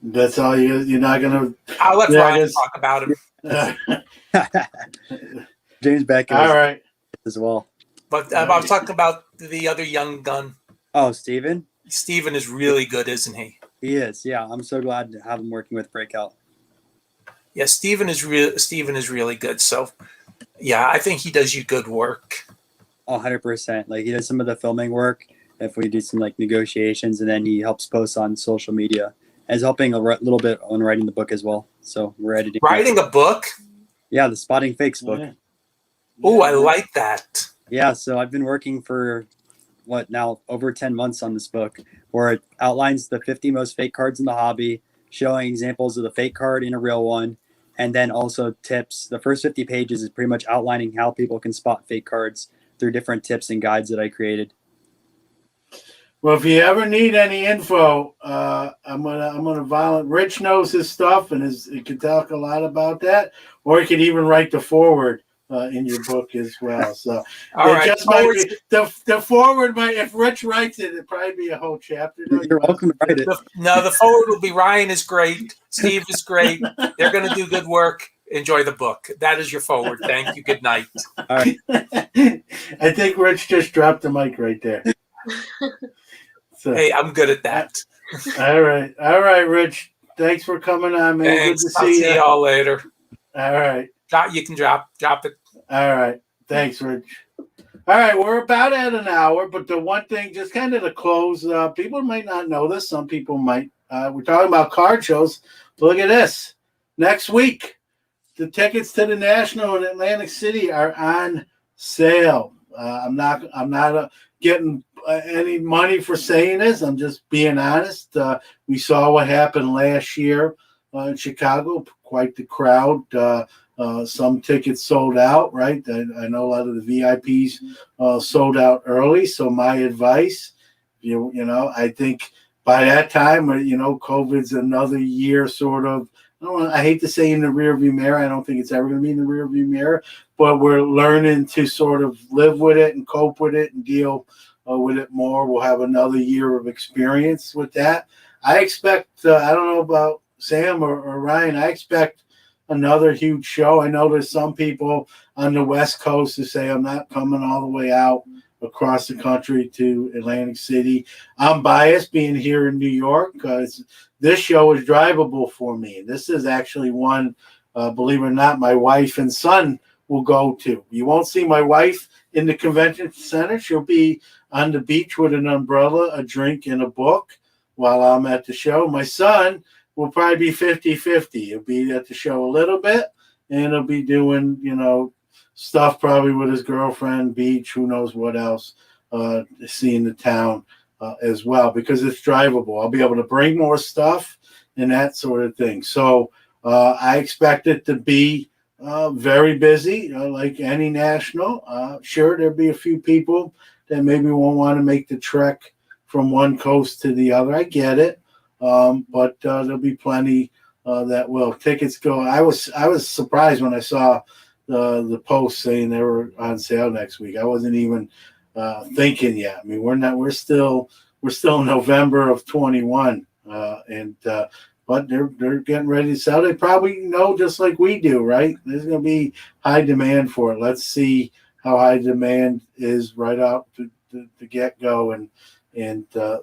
That's all you're not gonna. I'll let Ryan talk about him. James Beck. All right. As well. But I'm talking about the other young gun. Oh, Steven? Steven is really good, isn't he? He is. Yeah, I'm so glad to have him working with Breakout. Yeah, Steven is really good. So, yeah, I think he does you good work. 100%. Like he does some of the filming work. If we do some like negotiations, and then he helps post on social media. And is helping a little bit on writing the book as well. So we're editing. Writing a book? Yeah, the Spotting Fakes book. Yeah. Oh, I like that. Yeah, so I've been working for over 10 months on this book, where it outlines the 50 most fake cards in the hobby, showing examples of the fake card in a real one, and then also tips. The first 50 pages is pretty much outlining how people can spot fake cards through different tips and guides that I created. Well, if you ever need any info, I'm gonna volunteer. Rich knows his stuff and he can talk a lot about that, or he could even write the forward in your book as well. So just might be, the forward might, if Rich writes it, it'd probably be a whole chapter. You're welcome to write it. The forward will be Ryan is great, Steve is great. They're going to do good work. Enjoy the book. That is your forward. Thank you. Good night. All right. I think Rich just dropped the mic right there. So, hey, I'm good at that. All right, Rich. Thanks for coming on, man. Thanks. Good to I'll see y'all later. All right. You can drop it. All right. Thanks, Rich. All right, we're about at an hour, but the one thing, just kind of to close, people might not know this. Some people might. We're talking about card shows. Look at this. Next week, the tickets to the National in Atlantic City are on sale. I'm not getting any money for saying this. I'm just being honest. We saw what happened last year in Chicago. Quite the crowd. Some tickets sold out, right? I know a lot of the VIPs sold out early. So my advice, I think by that time, COVID's another year sort of, I hate to say in the rearview mirror. I don't think it's ever going to be in the rearview mirror, but we're learning to sort of live with it and cope with it and deal with it more. We'll have another year of experience with that. I expect, I don't know about Sam or Ryan, I expect another huge show. I know there's some people on the West Coast who say I'm not coming all the way out across the country to Atlantic City. I'm biased being here in New York because this show is drivable for me. This is actually one, believe it or not, my wife and son will go to. You won't see my wife in the convention center. She'll be on the beach with an umbrella, a drink, and a book while I'm at the show. My son will probably be 50-50. He'll be at the show a little bit, and he'll be doing, stuff probably with his girlfriend, beach, who knows what else, seeing the town as well, because it's drivable. I'll be able to bring more stuff and that sort of thing. So I expect it to be very busy, like any national. Sure, there'll be a few people that maybe won't want to make the trek from one coast to the other. I get it. But there'll be plenty that will. Tickets go. I was surprised when I saw the post saying they were on sale next week. I wasn't even thinking yet. I mean, we're still in November of 21. But they're getting ready to sell. They probably know just like we do, right? There's going to be high demand for it. Let's see how high demand is right out to get go and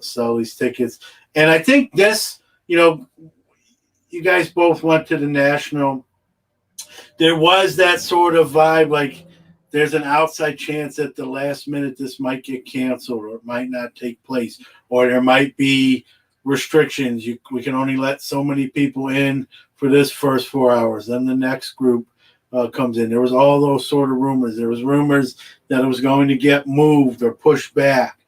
sell these tickets. And I think this, you guys both went to the National. There was that sort of vibe, like there's an outside chance at the last minute this might get canceled or it might not take place, or there might be restrictions. We can only let so many people in for this first 4 hours. Then the next group comes in. There was all those sort of rumors. There was rumors that it was going to get moved or pushed back.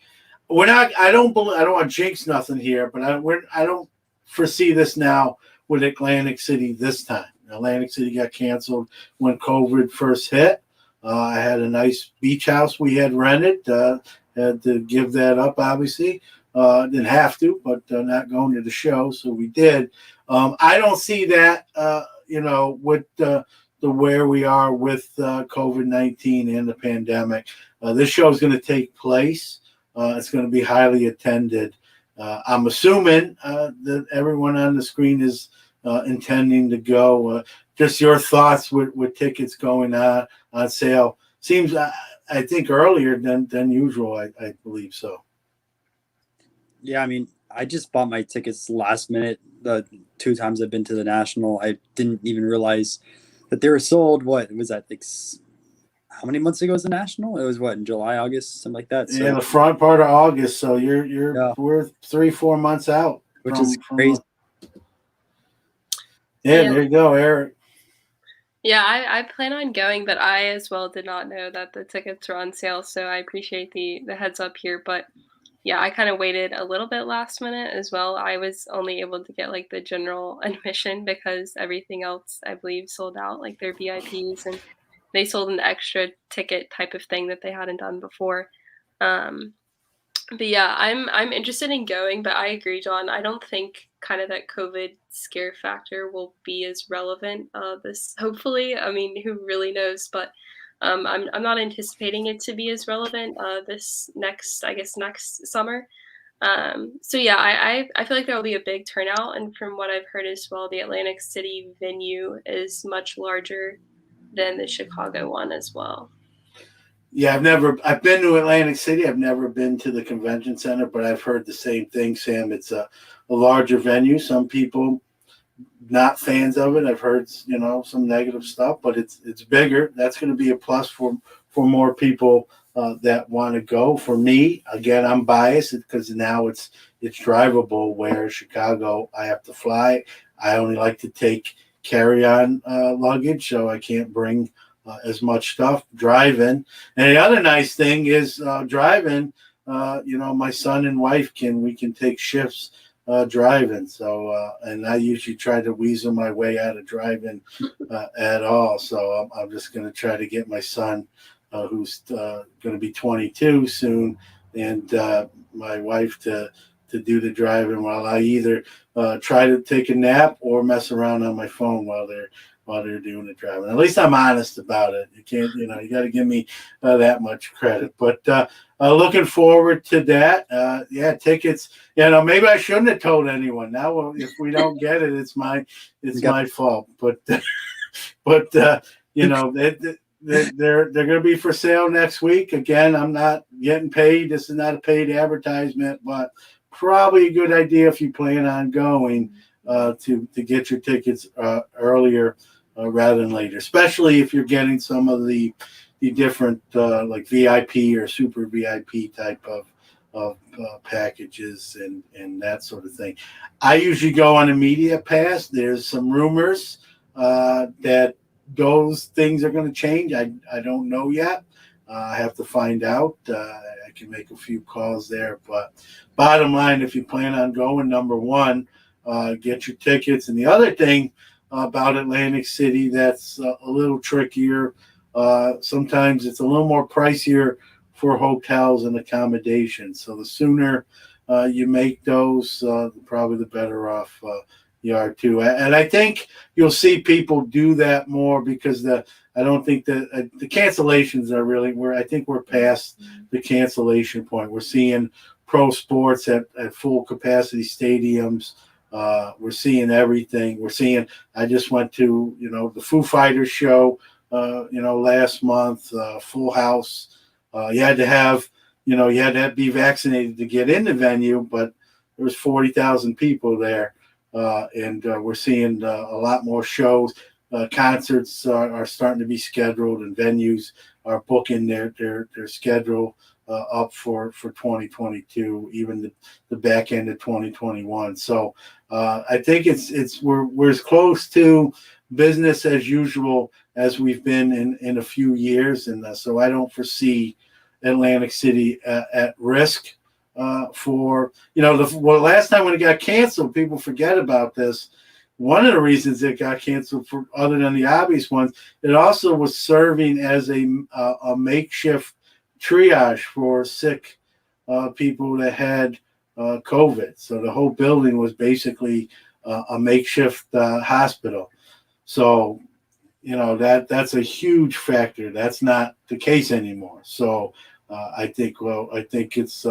We're not. I don't want to jinx nothing here, but I don't foresee this now with Atlantic City this time. Atlantic City got canceled when COVID first hit. I had a nice beach house we had rented. Had to give that up, obviously. Didn't have to, but not going to the show, so we did. I don't see that, with the where we are with COVID-19 and the pandemic. This show is going to take place. It's going to be highly attended. I'm assuming that everyone on the screen is intending to go. Just your thoughts with tickets going on sale. Seems, I think, earlier than usual. I believe so. Yeah, I mean, I just bought my tickets last minute. The 2 times I've been to the National, I didn't even realize that they were sold. What was that? Like, how many months ago was the National? It was what, in July, August, something like that. So, yeah, the front part of August. So we're 3-4 months out, which is crazy. Yeah, there you go, Eric. Yeah, I plan on going, but I as well did not know that the tickets were on sale. So I appreciate the heads up here. But yeah, I kind of waited a little bit last minute as well. I was only able to get like the general admission because everything else I believe sold out, like their VIPs, and they sold an extra ticket type of thing that they hadn't done before. But yeah, I'm interested in going, but I agree, John. I don't think kind of that COVID scare factor will be as relevant this hopefully. I mean, who really knows? But I'm not anticipating it to be as relevant this next summer. So yeah, I feel like there will be a big turnout, and from what I've heard as well, the Atlantic City venue is much larger than the Chicago one as well. Yeah, I've been to Atlantic City. I've never been to the convention center, but I've heard the same thing, Sam. It's a larger venue. Some people not fans of it. I've heard, some negative stuff, but it's bigger. That's going to be a plus for more people that want to go. For me, again, I'm biased because now it's drivable, where Chicago, I have to fly. I only like to take carry-on luggage, so I can't bring as much stuff driving. And the other nice thing is driving, my son and wife we can take shifts driving. So, and I usually try to weasel my way out of driving at all. So I'm just going to try to get my son, who's going to be 22 soon, and my wife to do the driving while I either try to take a nap or mess around on my phone while they're doing the driving. At least I'm honest about it. You can't, you got to give me that much credit. But looking forward to that. Tickets. Maybe I shouldn't have told anyone. Now, if we don't get it, it's my fault. But they're going to be for sale next week. Again, I'm not getting paid. This is not a paid advertisement, but probably a good idea if you plan on going to get your tickets earlier rather than later, especially if you're getting some of the different like VIP or super VIP type of packages and that sort of thing. I usually go on a media pass. There's some rumors that those things are going to change. I don't know yet. I have to find out. I can make a few calls there, but bottom line, if you plan on going, number one, get your tickets. And the other thing about Atlantic City that's a little trickier, sometimes it's a little more pricier for hotels and accommodations. So the sooner you make those, probably the better off you are too. And I think you'll see people do that more because I don't think that the cancellations are really I think we're past the cancellation point. We're seeing pro sports at full capacity stadiums We're seeing everything. I just went to, the Foo Fighters show, last month, full house. You had to be vaccinated to get in the venue, but there was 40,000 people there. And we're seeing a lot more shows. Concerts are starting to be scheduled, and venues are booking their schedule up for 2022, even the back end of 2021. So I think we're as close to business as usual as we've been in a few years, and so I don't foresee Atlantic City at risk for last time when it got canceled. People forget about this. One of the reasons it got canceled, for other than the obvious ones, it also was serving as a makeshift triage for sick people that had COVID. So the whole building was basically a makeshift hospital. So that's a huge factor. That's not the case anymore. So I think it's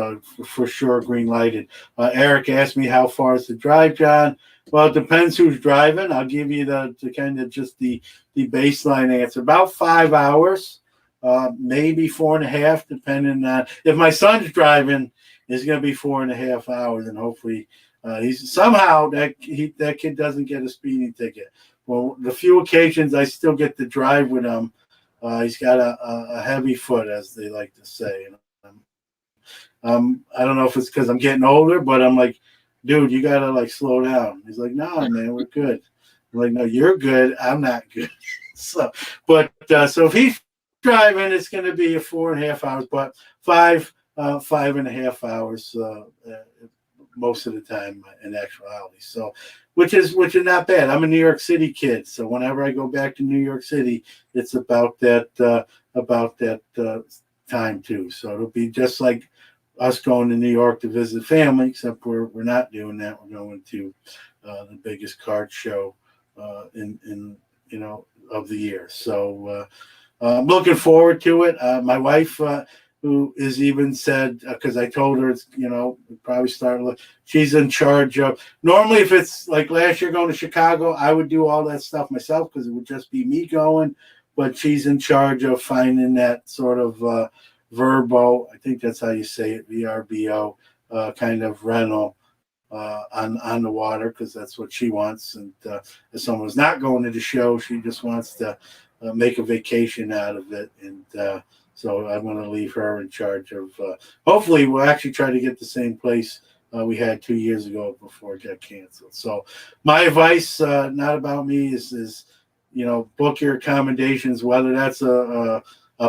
for sure green lighted. Eric asked me how far is the drive, John. Well, it depends who's driving. I'll give you the kind of just the baseline answer. About 5 hours, maybe 4.5, depending on if my son's driving. It's going to be 4.5 hours, and hopefully he's somehow that kid doesn't get a speeding ticket. Well, the few occasions I still get to drive with him, he's got a heavy foot, as they like to say. I don't know if it's because I'm getting older, but I'm like, dude, you gotta slow down. He's like, no, man, we're good. I'm like, no, you're good. I'm not good. So if he's driving, it's going to be a 4.5 hours, but 5.5 hours most of the time in actuality. So, which is not bad. I'm a New York City kid, so whenever I go back to New York City, it's about that time too. So it'll be just like us going to New York to visit family, except we're not doing that. We're going to the biggest card show in of the year. So I'm looking forward to it. My wife, who is even said, because I told her it's probably start. She's in charge of. Normally, if it's like last year going to Chicago, I would do all that stuff myself because it would just be me going. But she's in charge of finding that sort of Verbo, I think that's how you say it, VRBO, kind of rental on the water, because that's what she wants. And if someone's not going to the show, she just wants to make a vacation out of it. And so I'm going to leave her in charge of. Hopefully, we'll actually try to get the same place we had 2 years ago before it got canceled. So my advice, not about me, is book your accommodations, whether that's a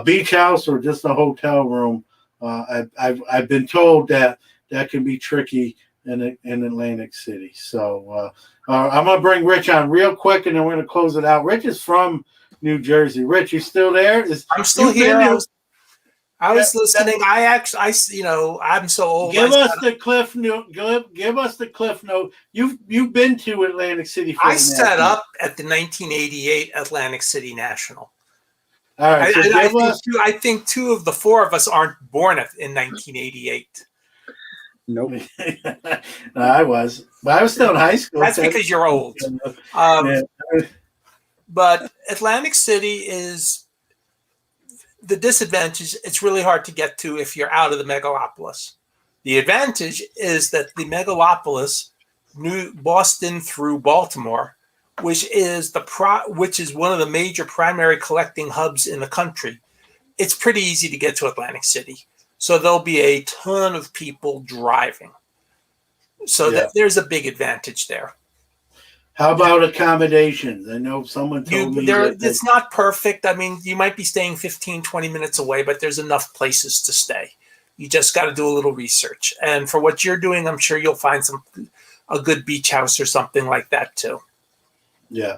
beach house or just a hotel room. I've been told that can be tricky in Atlantic City. So I'm gonna bring Rich on real quick, and then we're gonna close it out. Rich is from New Jersey. Rich, you still there? I'm still here. I was listening. I'm so old. Give us the cliff note. Give us the cliff note. You've been to Atlantic City. I set up at the 1988 Atlantic City National. All right. I think 2 of the 4 of us aren't born in 1988. Nope. No, I was. But I was still in high school. That's because you're old. But Atlantic City is the disadvantage. It's really hard to get to if you're out of the megalopolis. The advantage is that the megalopolis, New Boston through Baltimore, which is one of the major primary collecting hubs in the country, it's pretty easy to get to Atlantic City. So there'll be a ton of people driving. So there's a big advantage there. How about accommodations? I know someone told me it's not perfect. I mean, you might be staying 15, 20 minutes away, but there's enough places to stay. You just got to do a little research. And for what you're doing, I'm sure you'll find a good beach house or something like that too. Yeah.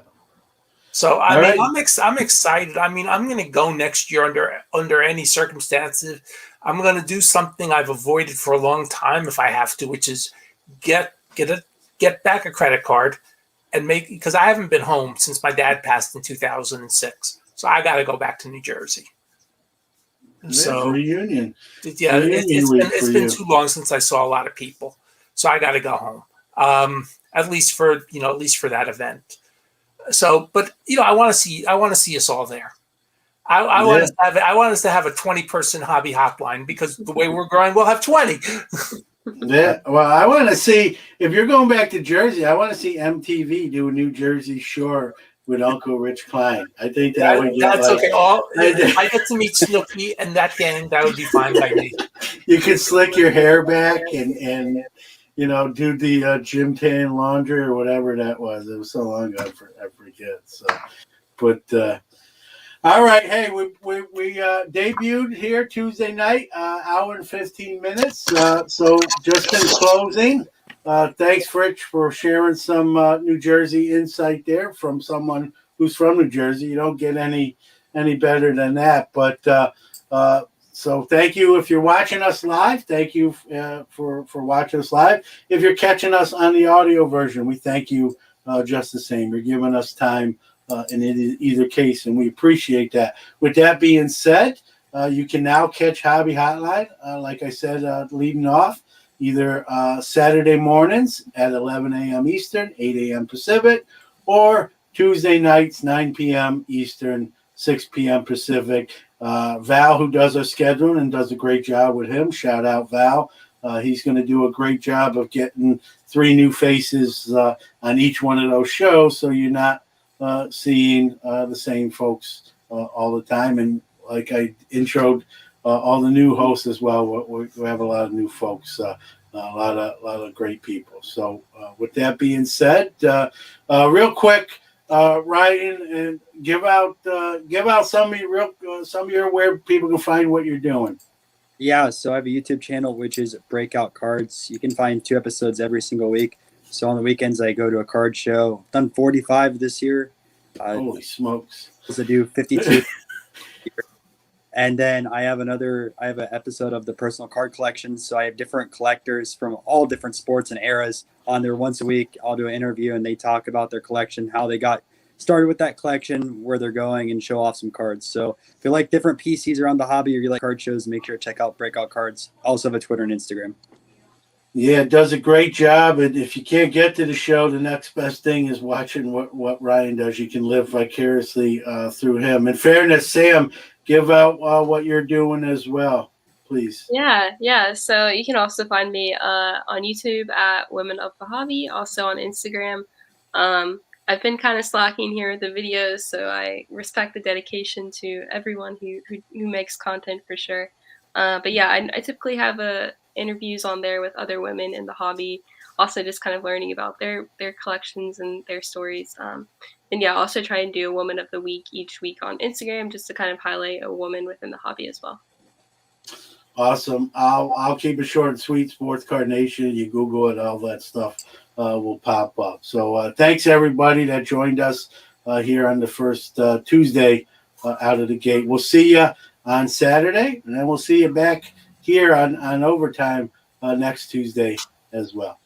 So I'm excited. I mean, I'm going to go next year under any circumstances. I'm going to do something I've avoided for a long time if I have to, which is get back a credit card and because I haven't been home since my dad passed in 2006. So I got to go back to New Jersey. So reunion. Yeah, it's been too long since I saw a lot of people. So I got to go home. at least for that event. So, but I want to see us all there. I want us to have a 20-person hobby hotline, because the way we're growing, we'll have 20. Yeah, well, I want to see, if you're going back to Jersey, I want to see MTV do a New Jersey Shore with Uncle Rich Klein. I think that would get that's like, okay. If I get to meet Snooki and that gang, that would be fine by me. You could slick your hair back and do the gym tan laundry or whatever that was. It was so long ago, I forget. So, but all right, hey, we debuted here Tuesday night, hour and 15 minutes. So just in closing, thanks, Rich, for sharing some New Jersey insight there from someone who's from New Jersey. You don't get any better than that. But so thank you if you're watching us live. Thank you for watching us live. If you're catching us on the audio version, we thank you just the same. You're giving us time in either case, and we appreciate that. With that being said, you can now catch Hobby Hotline, like I said, leading off, either Saturday mornings at 11 a.m. Eastern, 8 a.m. Pacific, or Tuesday nights, 9 p.m. Eastern, 6 p.m. Pacific. Val, who does our scheduling and does a great job with him, shout out Val. He's going to do a great job of getting 3 new faces on each one of those shows, so you're not seeing the same folks all the time. And like I introed all the new hosts as well, we have a lot of new folks, a lot of great people. So with that being said, real quick, Ryan, and give out some of your where people can find what you're doing. Yeah, so I have a YouTube channel, which is Breakout Cards. You can find 2 episodes every single week. So on the weekends, I go to a card show. I've done 45 this year. Holy smokes. I do 52. And then I have an episode of the personal card collection. So I have different collectors from all different sports and eras on there once a week. I'll do an interview and they talk about their collection, how they got started with that collection, where they're going, and show off some cards. So if you like different PCs around the hobby or you like card shows, make sure to check out Breakout Cards. I also have a Twitter and Instagram. Yeah, it does a great job. And if you can't get to the show, the next best thing is watching what Ryan does. You can live vicariously through him. In fairness, Sam, give out what you're doing as well, please. Yeah. So you can also find me on YouTube at Women of the Hobby, also on Instagram. I've been kind of slacking here with the videos, so I respect the dedication to everyone who makes content for sure. But yeah, I typically have interviews on there with other women in the hobby, also just kind of learning about their collections and their stories. And yeah, also try and do a Woman of the Week each week on Instagram, just to kind of highlight a woman within the hobby as well. Awesome. I'll keep it short and sweet. Sports Card Nation. You Google it, all that stuff will pop up. So thanks everybody that joined us here on the first Tuesday out of the gate. We'll see you on Saturday, and then we'll see you back here on Overtime next Tuesday as well.